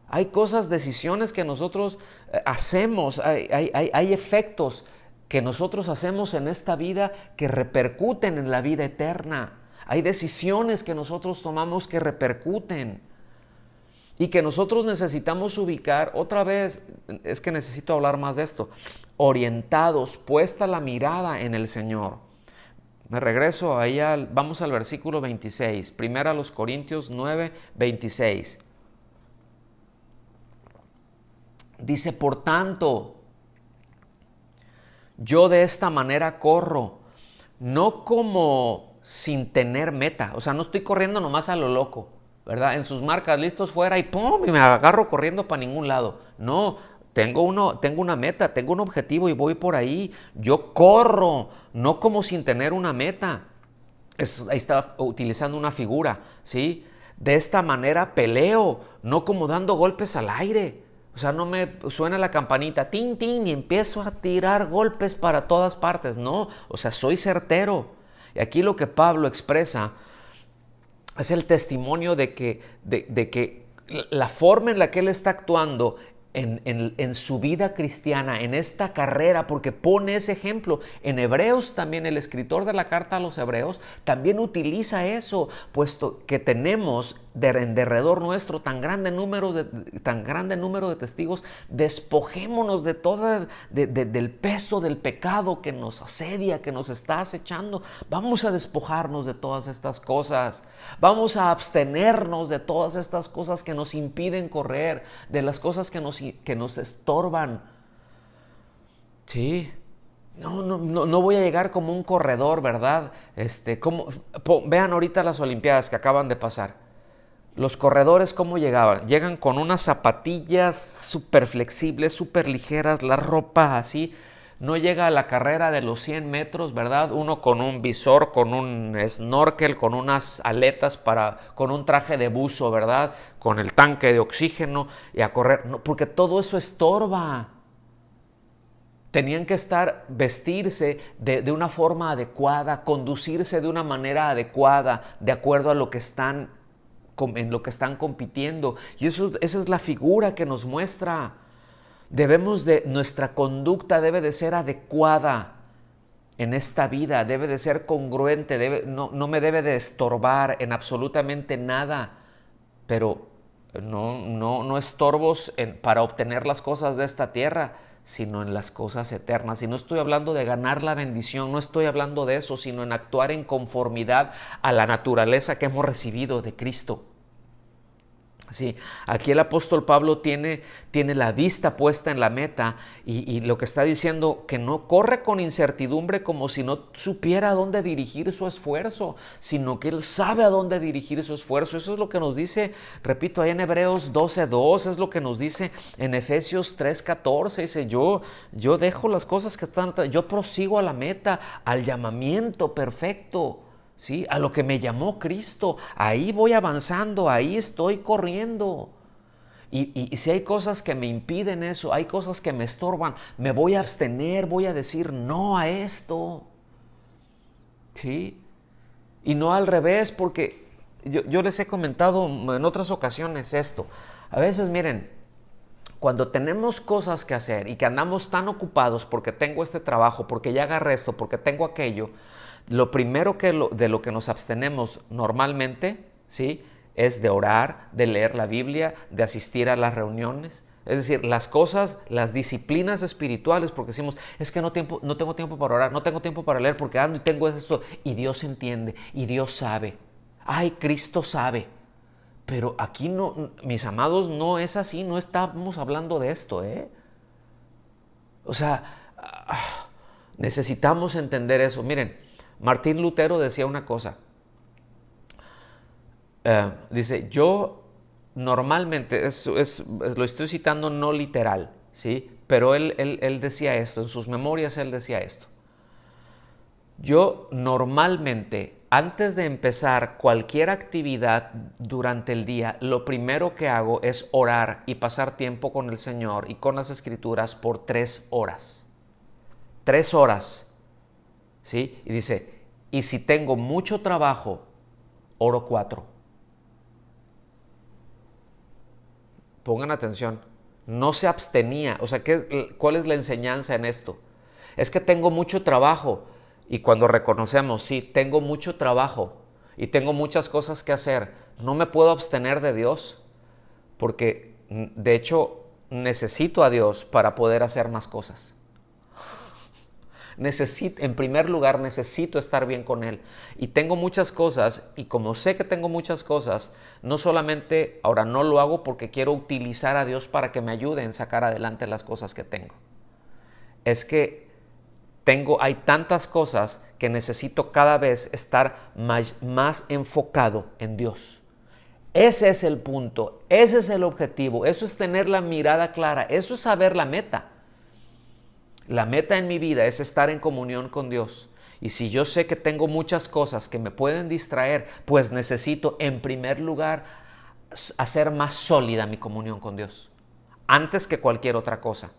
S1: Hay cosas, decisiones que nosotros hacemos, hay efectos que nosotros hacemos en esta vida que repercuten en la vida eterna. Hay decisiones que nosotros tomamos que repercuten. Y que nosotros necesitamos ubicar, otra vez, es que necesito hablar más de esto, orientados, puesta la mirada en el Señor. Me regreso ahí, vamos al versículo 26, primera a los Corintios 9, 26. Dice, por tanto, yo de esta manera corro, no como sin tener meta, o sea, no estoy corriendo nomás a lo loco, ¿verdad? En sus marcas, listos fuera y ¡pum! Y me agarro corriendo para ningún lado. No, tengo una meta, tengo un objetivo y voy por ahí. Yo corro, no como sin tener una meta. Ahí está utilizando una figura, ¿sí? De esta manera peleo, no como dando golpes al aire. O sea, no me suena la campanita, tin, tin, y empiezo a tirar golpes para todas partes. No, o sea, soy certero. Y aquí lo que Pablo expresa es el testimonio de que la forma en la que él está actuando en su vida cristiana, en esta carrera, porque pone ese ejemplo. En Hebreos también, el escritor de la carta a los Hebreos también utiliza eso, puesto que tenemos en derredor nuestro tan grande número de testigos. Despojémonos de todo del peso del pecado que nos asedia, que nos está acechando. Vamos a despojarnos de todas estas cosas, vamos a abstenernos de todas estas cosas que nos impiden correr, de las cosas que nos estorban. Sí. No voy a llegar como un corredor, ¿verdad? Vean ahorita las Olimpiadas que acaban de pasar. Los corredores, ¿cómo llegaban? Llegan con unas zapatillas súper flexibles, súper ligeras, la ropa así. No llega a la carrera de los 100 metros, ¿verdad? Uno con un visor, con un snorkel, con unas aletas, con un traje de buzo, ¿verdad? Con el tanque de oxígeno y a correr. No, porque todo eso estorba. Tenían que vestirse de una forma adecuada, conducirse de una manera adecuada, de acuerdo a en lo que están compitiendo. Y esa es la figura que nos muestra. Nuestra conducta debe de ser adecuada en esta vida, debe de ser congruente, no me debe de estorbar en absolutamente nada, pero no estorbos para obtener las cosas de esta tierra, sino en las cosas eternas. Y no estoy hablando de ganar la bendición, no estoy hablando de eso, sino en actuar en conformidad a la naturaleza que hemos recibido de Cristo. Sí, aquí el apóstol Pablo tiene la vista puesta en la meta y lo que está diciendo que no corre con incertidumbre como si no supiera a dónde dirigir su esfuerzo, sino que él sabe a dónde dirigir su esfuerzo. Eso es lo que nos dice, repito, ahí en Hebreos 12:2, es lo que nos dice en Efesios 3:14, dice yo dejo las cosas que están, yo prosigo a la meta, al llamamiento perfecto. ¿Sí? A lo que me llamó Cristo, ahí voy avanzando, ahí estoy corriendo. Y si hay cosas que me impiden eso, hay cosas que me estorban, me voy a abstener, voy a decir no a esto. ¿Sí? Y no al revés, porque yo les he comentado en otras ocasiones esto. A veces, miren, cuando tenemos cosas que hacer y que andamos tan ocupados porque tengo este trabajo, porque ya agarré esto, porque tengo aquello, lo primero de lo que nos abstenemos normalmente, ¿sí?, es de orar, de leer la Biblia, de asistir a las reuniones. Es decir, las cosas, las disciplinas espirituales, porque decimos, es que no tengo tiempo para orar, no tengo tiempo para leer porque ando y tengo esto. Y Dios entiende, y Dios sabe. Ay, Cristo sabe. Pero aquí no, mis amados, no es así, no estamos hablando de esto, ¿eh? O sea, necesitamos entender eso. Miren, Martín Lutero decía una cosa. Dice, yo normalmente, lo estoy citando no literal, ¿sí? Pero él decía esto, en sus memorias él decía esto. Yo normalmente, antes de empezar cualquier actividad durante el día, lo primero que hago es orar y pasar tiempo con el Señor y con las Escrituras por 3 horas. 3 horas, ¿sí? Y dice, y si tengo mucho trabajo, oro 4. Pongan atención, no se abstenía. O sea, ¿cuál es la enseñanza en esto? Es que tengo mucho trabajo. Y cuando reconocemos, sí, tengo mucho trabajo y tengo muchas cosas que hacer, no me puedo abstener de Dios, porque de hecho necesito a Dios para poder hacer más cosas. En primer lugar, necesito estar bien con Él. Y tengo muchas cosas, y como sé que tengo muchas cosas, no solamente, ahora no lo hago porque quiero utilizar a Dios para que me ayude en sacar adelante las cosas que tengo. Es que hay tantas cosas que necesito cada vez estar más enfocado en Dios. Ese es el punto, ese es el objetivo, eso es tener la mirada clara, eso es saber la meta. La meta en mi vida es estar en comunión con Dios. Y si yo sé que tengo muchas cosas que me pueden distraer, pues necesito en primer lugar hacer más sólida mi comunión con Dios, antes que cualquier otra cosa.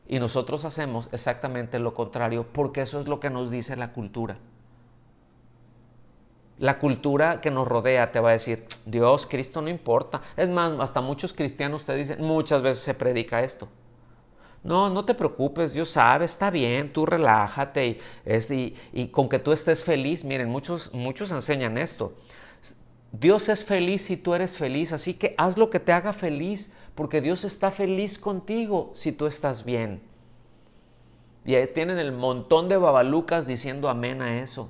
S1: Y nosotros hacemos exactamente lo contrario, porque eso es lo que nos dice la cultura. La cultura que nos rodea te va a decir, Dios, Cristo no importa. Es más, hasta muchos cristianos te dicen, muchas veces se predica esto. No te preocupes, Dios sabe, está bien, tú relájate y con que tú estés feliz. Miren, muchos enseñan esto. Dios es feliz si tú eres feliz, así que haz lo que te haga feliz, porque Dios está feliz contigo si tú estás bien. Y ahí tienen el montón de babalucas diciendo amén a eso.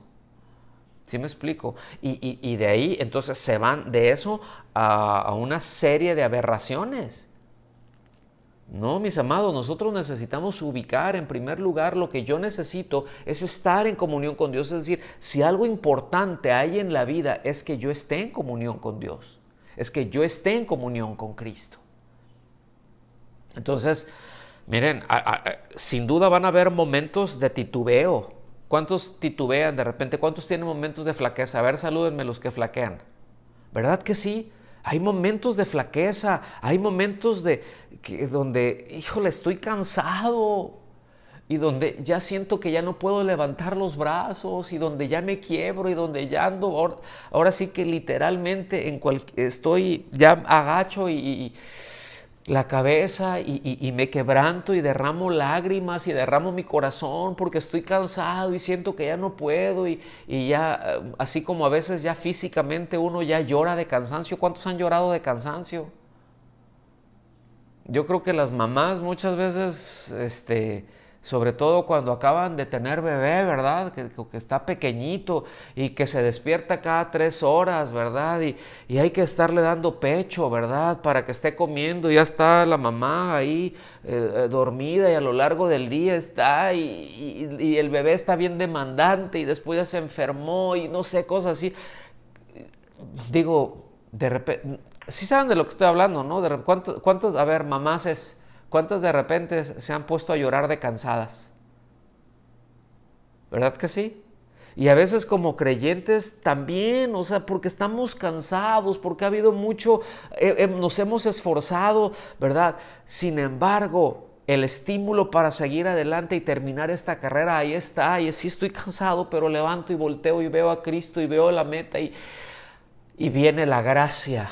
S1: ¿Sí me explico? Y de ahí entonces se van de eso a una serie de aberraciones. No, mis amados, nosotros necesitamos ubicar en primer lugar lo que yo necesito es estar en comunión con Dios. Es decir, si algo importante hay en la vida es que yo esté en comunión con Dios, es que yo esté en comunión con Cristo. Entonces, miren, sin duda van a haber momentos de titubeo. ¿Cuántos titubean de repente? ¿Cuántos tienen momentos de flaqueza? A ver, salúdenme los que flaquean. ¿Verdad que sí? Hay momentos de flaqueza, hay momentos donde, híjole, estoy cansado y donde ya siento que ya no puedo levantar los brazos y donde ya me quiebro y donde ya ando, ahora sí que literalmente estoy, ya agacho y la cabeza y me quebranto y derramo lágrimas y derramo mi corazón porque estoy cansado y siento que ya no puedo y ya, así como a veces ya físicamente uno ya llora de cansancio. ¿Cuántos han llorado de cansancio? Yo creo que las mamás muchas veces Sobre todo cuando acaban de tener bebé, ¿verdad? Que está pequeñito y que se despierta cada 3 horas, ¿verdad? Y hay que estarle dando pecho, ¿verdad? Para que esté comiendo. Ya está la mamá ahí dormida y a lo largo del día está y el bebé está bien demandante y después ya se enfermó y no sé, cosas así. Digo, de repente, sí saben de lo que estoy hablando, ¿no? ¿Cuántos, a ver, mamás, cuántas de repente se han puesto a llorar de cansadas? ¿Verdad que sí? Y a veces como creyentes también, o sea, porque estamos cansados, porque ha habido mucho, nos hemos esforzado, ¿verdad? Sin embargo, el estímulo para seguir adelante y terminar esta carrera, ahí está, y sí estoy cansado, pero levanto y volteo y veo a Cristo y veo la meta y viene la gracia.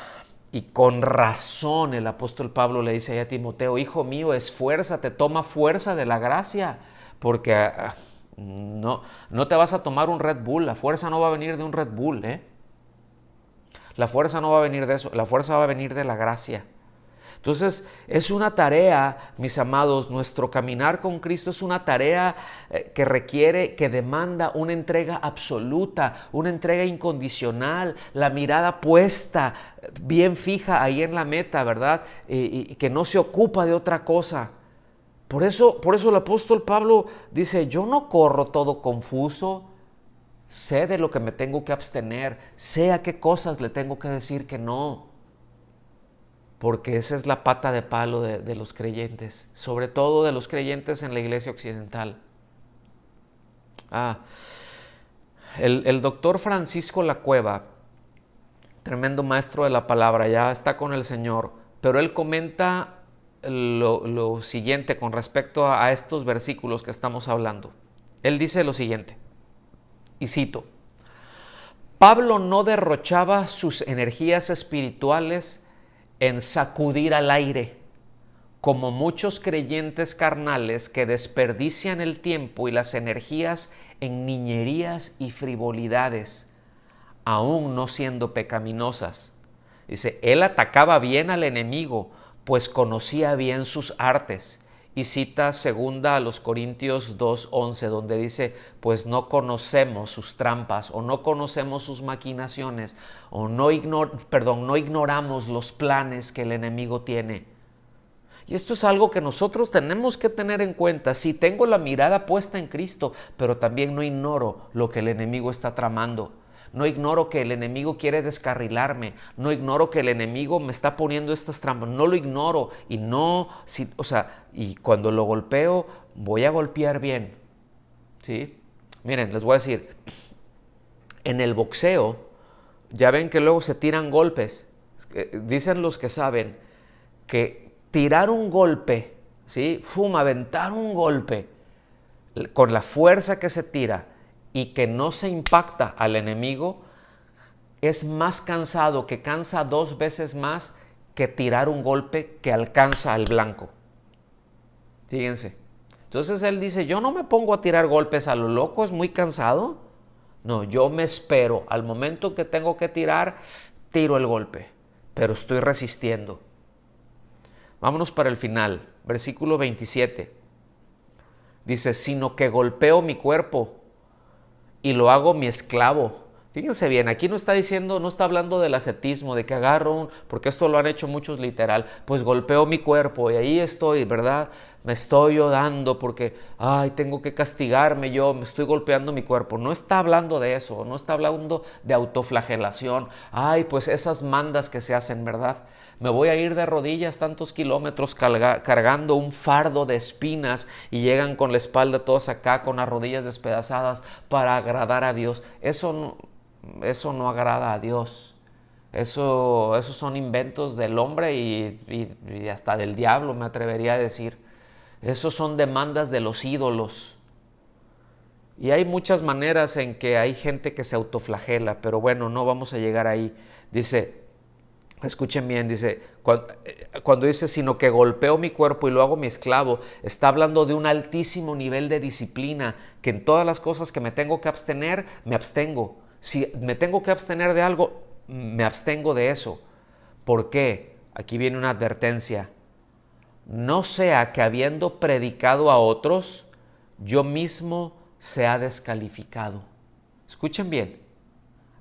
S1: Y con razón el apóstol Pablo le dice a Timoteo, hijo mío, esfuérzate, toma fuerza de la gracia, porque no te vas a tomar un Red Bull, la fuerza no va a venir de un Red Bull, ¿eh? La fuerza no va a venir de eso, la fuerza va a venir de la gracia. Entonces es una tarea, mis amados, nuestro caminar con Cristo es una tarea que requiere, que demanda una entrega absoluta, una entrega incondicional, la mirada puesta, bien fija ahí en la meta, ¿verdad? Y que no se ocupa de otra cosa. Por eso el apóstol Pablo dice, yo no corro todo confuso, sé de lo que me tengo que abstener, sé a qué cosas le tengo que decir que no. Porque esa es la pata de palo de los creyentes, sobre todo de los creyentes en la iglesia occidental. El doctor Francisco Lacueva, tremendo maestro de la palabra, ya está con el Señor, pero él comenta lo siguiente con respecto a estos versículos que estamos hablando. Él dice lo siguiente, y cito, Pablo no derrochaba sus energías espirituales en sacudir al aire, como muchos creyentes carnales que desperdician el tiempo y las energías en niñerías y frivolidades, aún no siendo pecaminosas. Dice, él atacaba bien al enemigo, pues conocía bien sus artes. Y cita segunda a los Corintios 2:11, donde dice, pues no conocemos sus trampas, o no conocemos sus maquinaciones, o no ignoramos los planes que el enemigo tiene. Y esto es algo que nosotros tenemos que tener en cuenta. Sí, tengo la mirada puesta en Cristo, pero también no ignoro lo que el enemigo está tramando. No ignoro que el enemigo quiere descarrilarme. No ignoro que el enemigo me está poniendo estas trampas. No lo ignoro. Y cuando lo golpeo, voy a golpear bien. ¿Sí? Miren, les voy a decir. En el boxeo, ya ven que luego se tiran golpes. Dicen los que saben que tirar un golpe, ¿sí? Aventar un golpe con la fuerza que se tira y que no se impacta al enemigo, es más cansado, que cansa 2 veces más que tirar un golpe que alcanza al blanco. Fíjense. Entonces él dice, yo no me pongo a tirar golpes a lo loco, es muy cansado. No, yo me espero. Al momento que tengo que tirar, tiro el golpe, pero estoy resistiendo. Vámonos para el final, versículo 27. Dice, sino que golpeo mi cuerpo y lo hago mi esclavo. Fíjense bien, aquí no está diciendo, no está hablando del ascetismo, de que agarro porque esto lo han hecho muchos literal, pues golpeo mi cuerpo y ahí estoy, ¿verdad? Me estoy yo dando porque, tengo que castigarme yo, me estoy golpeando mi cuerpo. No está hablando de eso, no está hablando de autoflagelación. Pues esas mandas que se hacen, ¿verdad? Me voy a ir de rodillas tantos kilómetros cargando un fardo de espinas y llegan con la espalda todos acá con las rodillas despedazadas para agradar a Dios. Eso no agrada a Dios. Esos son inventos del hombre y hasta del diablo, me atrevería a decir. Esos son demandas de los ídolos. Y hay muchas maneras en que hay gente que se autoflagela, pero bueno, no vamos a llegar ahí. Dice, escuchen bien, dice, cuando dice, sino que golpeo mi cuerpo y lo hago mi esclavo, está hablando de un altísimo nivel de disciplina, que en todas las cosas que me tengo que abstener, me abstengo. Si me tengo que abstener de algo, me abstengo de eso. ¿Por qué? Aquí viene una advertencia. No sea que habiendo predicado a otros, yo mismo se ha descalificado. Escuchen bien,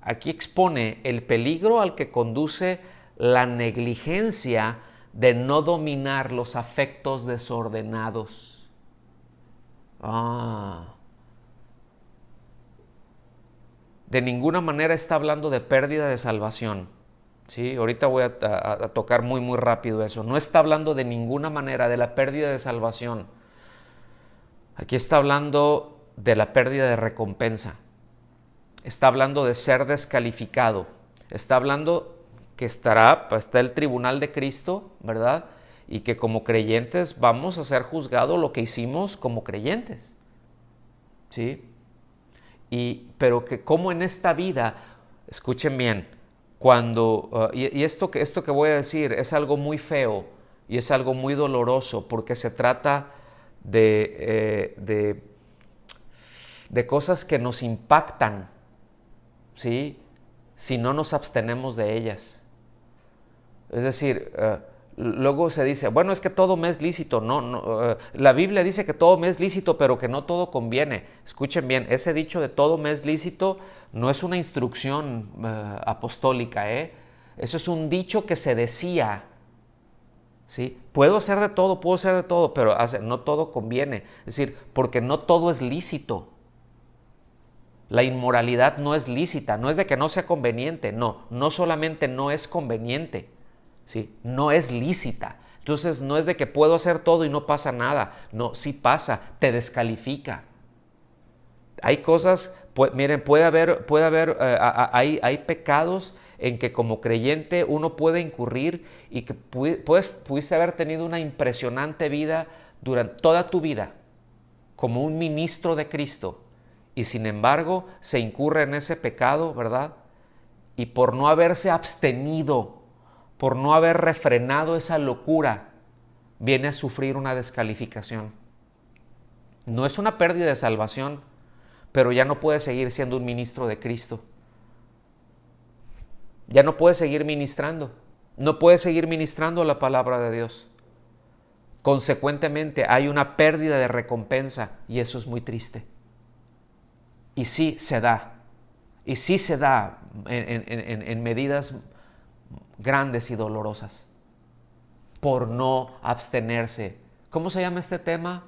S1: aquí expone el peligro al que conduce la negligencia de no dominar los afectos desordenados. De ninguna manera está hablando de pérdida de salvación. ¿Sí? Ahorita voy a tocar muy rápido eso. No está hablando de ninguna manera de la pérdida de salvación. Aquí está hablando de la pérdida de recompensa. Está hablando de ser descalificado. Está hablando que está el tribunal de Cristo, ¿verdad? Y que como creyentes vamos a ser juzgados lo que hicimos como creyentes. ¿Sí? Pero que como en esta vida, escuchen bien, cuando, esto que voy a decir es algo muy feo y es algo muy doloroso porque se trata de cosas que nos impactan, ¿sí? Si no nos abstenemos de ellas. Es decir, luego se dice, bueno, es que todo me es lícito. No, la Biblia dice que todo me es lícito, pero que no todo conviene. Escuchen bien, ese dicho de todo me es lícito no es una instrucción apostólica, Eso es un dicho que se decía, ¿sí? Puedo hacer de todo, pero no todo conviene. Es decir, porque no todo es lícito. La inmoralidad no es lícita, no es de que no sea conveniente, no solamente no es conveniente, ¿sí? No es lícita. Entonces no es de que puedo hacer todo y no pasa nada. No, sí pasa, te descalifica. Hay cosas, miren, puede haber hay pecados en que como creyente uno puede incurrir y que pudiste haber tenido una impresionante vida durante toda tu vida como un ministro de Cristo y sin embargo se incurre en ese pecado, ¿verdad? Y por no haberse abstenido, por no haber refrenado esa locura, viene a sufrir una descalificación. No es una pérdida de salvación, pero ya no puede seguir siendo un ministro de Cristo. Ya no puede seguir ministrando. No puede seguir ministrando la palabra de Dios. Consecuentemente, hay una pérdida de recompensa y eso es muy triste. Y sí se da. Y sí se da en medidas grandes y dolorosas por no abstenerse. ¿Cómo se llama este tema?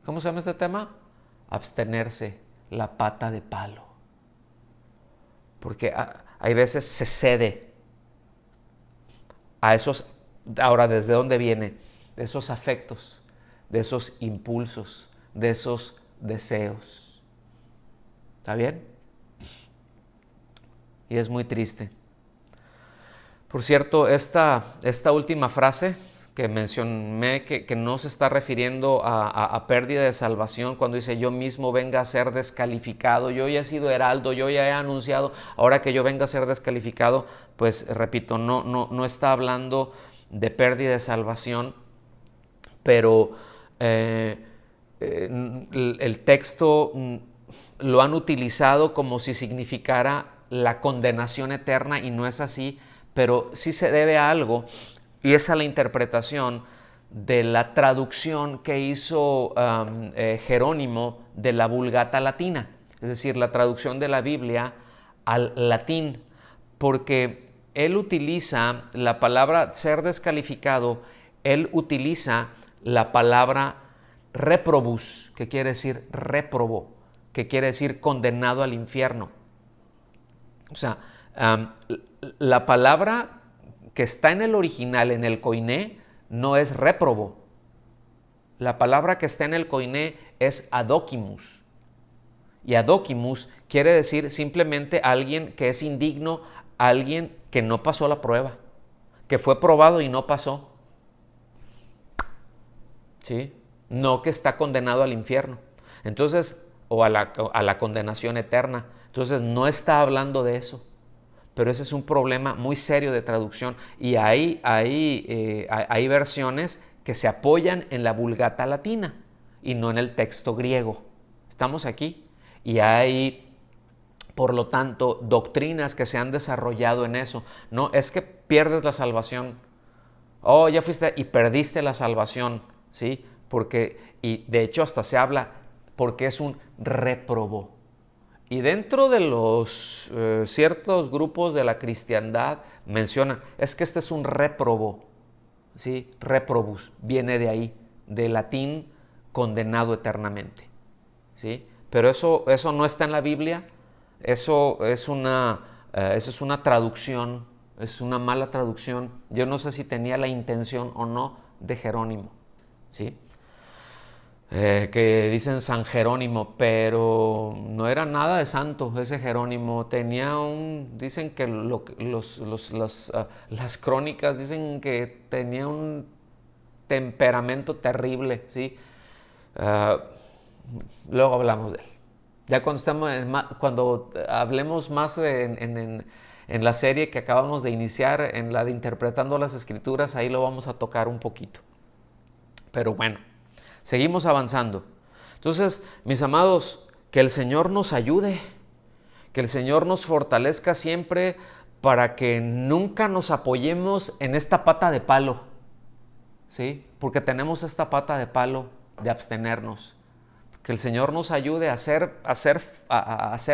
S1: ¿Cómo se llama este tema? Abstenerse, la pata de palo. Porque hay veces se cede a esos, ahora ¿desde dónde viene? De esos afectos, de esos impulsos, de esos deseos. ¿Está bien? Y es muy triste. Por cierto, esta última frase que mencioné, que no se está refiriendo a pérdida de salvación, cuando dice yo mismo venga a ser descalificado, yo ya he sido heraldo, yo ya he anunciado, ahora que yo venga a ser descalificado, pues repito, no está hablando de pérdida de salvación, pero el texto lo han utilizado como si significara la condenación eterna y no es así, pero sí se debe a algo y es a la interpretación de la traducción que hizo Jerónimo de la Vulgata latina, es decir, la traducción de la Biblia al latín, porque él utiliza la palabra ser descalificado, él utiliza la palabra reprobus, que quiere decir réprobo, que quiere decir condenado al infierno. O sea, la palabra que está en el original, en el koiné, no es réprobo. La palabra que está en el koiné es adóquimus. Y adóquimus quiere decir simplemente alguien que es indigno, alguien que no pasó la prueba, que fue probado y no pasó. ¿Sí? No que está condenado al infierno. Entonces, o a la condenación eterna. Entonces, no está hablando de eso. Pero ese es un problema muy serio de traducción. Y hay versiones que se apoyan en la Vulgata latina y no en el texto griego. ¿Estamos aquí? Y hay, por lo tanto, doctrinas que se han desarrollado en eso. No, es que pierdes la salvación. Oh, ya fuiste y perdiste la salvación, ¿sí? Porque, y de hecho hasta se habla porque es un réprobo. Y dentro de los ciertos grupos de la cristiandad mencionan, es que este es un réprobo, ¿sí? Reprobus, viene de ahí, del latín condenado eternamente, ¿sí? Pero eso no está en la Biblia, eso es una traducción, es una mala traducción. Yo no sé si tenía la intención o no de Jerónimo, ¿sí? Que dicen San Jerónimo, pero no era nada de santo ese Jerónimo. Tenía dicen que las crónicas dicen que tenía un temperamento terrible, ¿sí? Luego hablamos de él. Ya cuando hablemos más en la serie que acabamos de iniciar, en la de Interpretando las Escrituras, ahí lo vamos a tocar un poquito. Pero bueno, seguimos avanzando. Entonces, mis amados, que el Señor nos ayude, que el Señor nos fortalezca siempre para que nunca nos apoyemos en esta pata de palo, ¿sí? Porque tenemos esta pata de palo de abstenernos. Que el Señor nos ayude a ser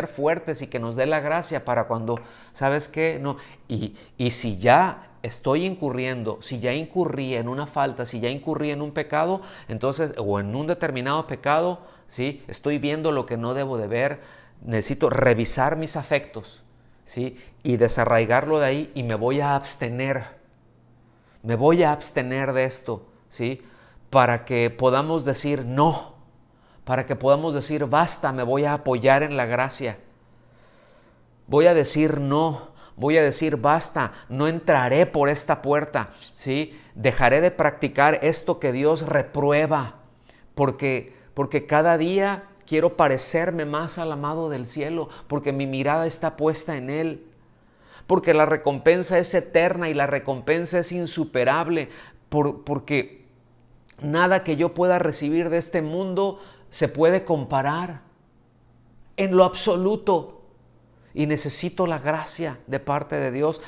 S1: fuertes y que nos dé la gracia para cuando, ¿sabes qué? No. Y si ya estoy incurriendo, si ya incurrí en una falta, si ya incurrí en un pecado, entonces, o en un determinado pecado, ¿sí? Estoy viendo lo que no debo de ver, necesito revisar mis afectos, ¿sí? Y desarraigarlo de ahí y me voy a abstener de esto, ¿sí? Para que podamos decir no. Para que podamos decir, basta, me voy a apoyar en la gracia. Voy a decir no, voy a decir basta, no entraré por esta puerta, ¿sí? Dejaré de practicar esto que Dios reprueba, porque cada día quiero parecerme más al amado del cielo, porque mi mirada está puesta en Él, porque la recompensa es eterna y la recompensa es insuperable, porque nada que yo pueda recibir de este mundo se puede comparar en lo absoluto. Y necesito la gracia de parte de Dios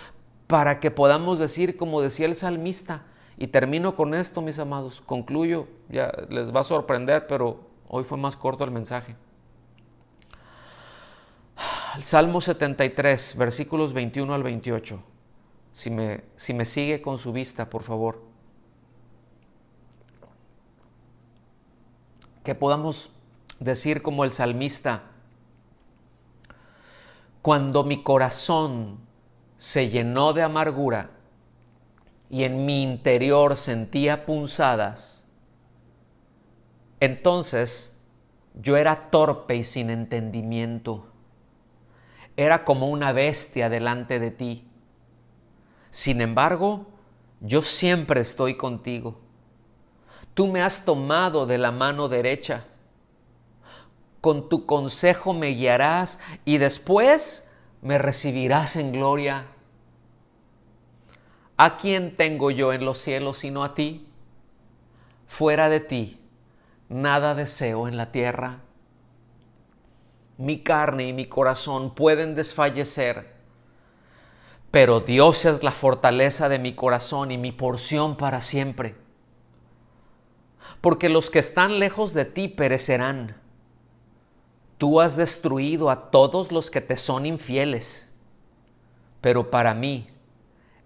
S1: para que podamos decir, como decía el salmista, y termino con esto, mis amados, concluyo, ya les va a sorprender, pero hoy fue más corto el mensaje. El Salmo 73, versículos 21 al 28. Si me sigue con su vista, por favor. Que podamos decir como el salmista, cuando mi corazón se llenó de amargura y en mi interior sentía punzadas, entonces yo era torpe y sin entendimiento. Era como una bestia delante de ti. Sin embargo, yo siempre estoy contigo. Tú me has tomado de la mano derecha. Con tu consejo me guiarás y después me recibirás en gloria. ¿A quién tengo yo en los cielos sino a ti? Fuera de ti, nada deseo en la tierra. Mi carne y mi corazón pueden desfallecer, pero Dios es la fortaleza de mi corazón y mi porción para siempre. Porque los que están lejos de ti perecerán. Tú has destruido a todos los que te son infieles. Pero para mí,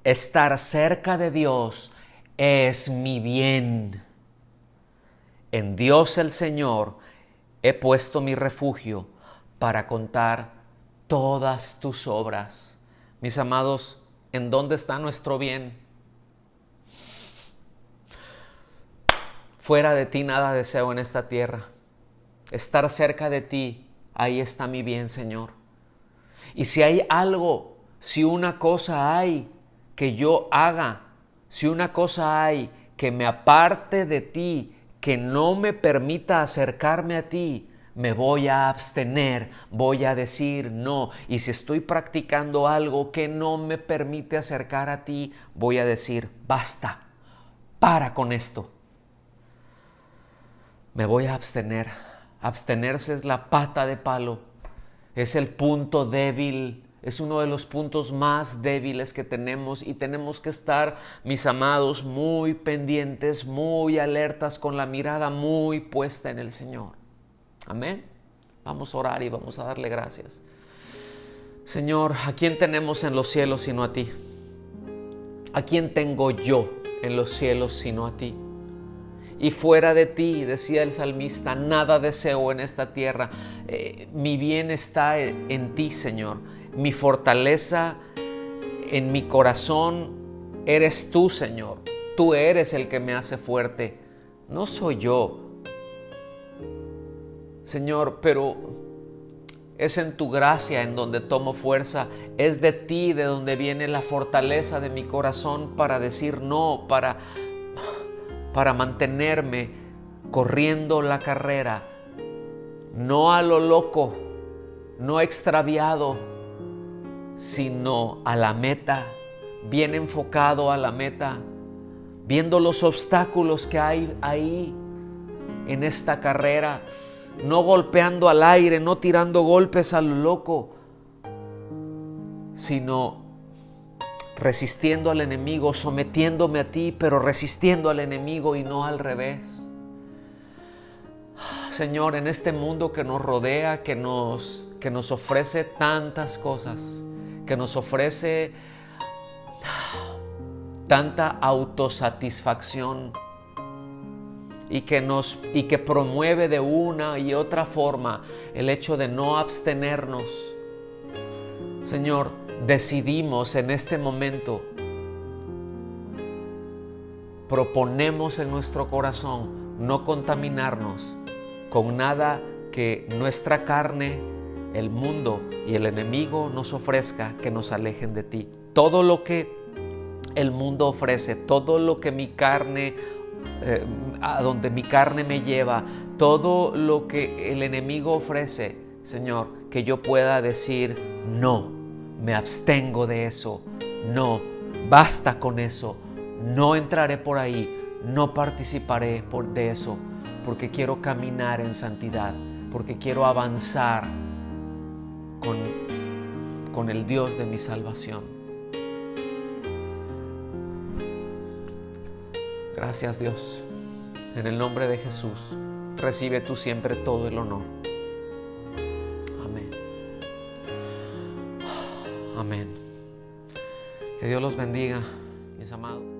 S1: estar cerca de Dios es mi bien. En Dios el Señor he puesto mi refugio para contar todas tus obras. Mis amados, ¿en dónde está nuestro bien? Fuera de ti nada deseo en esta tierra. Estar cerca de ti, ahí está mi bien, Señor. Y si hay algo, si una cosa hay que yo haga, si una cosa hay que me aparte de ti, que no me permita acercarme a ti, me voy a abstener, voy a decir no. Y si estoy practicando algo que no me permite acercar a ti, voy a decir basta, para con esto. Me voy a abstener. Abstenerse es la pata de palo, es el punto débil, es uno de los puntos más débiles que tenemos y tenemos que estar, mis amados, muy pendientes, muy alertas, con la mirada muy puesta en el Señor. Amén. Vamos a orar y vamos a darle gracias. Señor, ¿a quién tenemos en los cielos sino a ti? ¿A quién tengo yo en los cielos sino a ti? Y fuera de ti, decía el salmista, nada deseo en esta tierra. Mi bien está en ti, Señor. Mi fortaleza en mi corazón eres tú, Señor. Tú eres el que me hace fuerte. No soy yo, Señor, pero es en tu gracia en donde tomo fuerza. Es de ti de donde viene la fortaleza de mi corazón para decir no, para mantenerme corriendo la carrera, no a lo loco, no extraviado, sino a la meta, bien enfocado a la meta, viendo los obstáculos que hay ahí en esta carrera, no golpeando al aire, no tirando golpes a lo loco, sino resistiendo al enemigo, sometiéndome a ti, pero resistiendo al enemigo y no al revés. Señor, en este mundo que nos rodea, que nos ofrece tantas cosas, que nos ofrece tanta autosatisfacción y que promueve de una y otra forma el hecho de no abstenernos. Señor, decidimos en este momento, proponemos en nuestro corazón no contaminarnos con nada que nuestra carne, el mundo y el enemigo nos ofrezca que nos alejen de ti. Todo lo que el mundo ofrece, todo lo que mi carne, a donde mi carne me lleva, todo lo que el enemigo ofrece, Señor, que yo pueda decir no, me abstengo de eso, no, basta con eso, no entraré por ahí, no participaré de eso, porque quiero caminar en santidad, porque quiero avanzar con el Dios de mi salvación. Gracias, Dios. En el nombre de Jesús, recibe tú siempre todo el honor. Amén. Amén. Que Dios los bendiga, mis amados.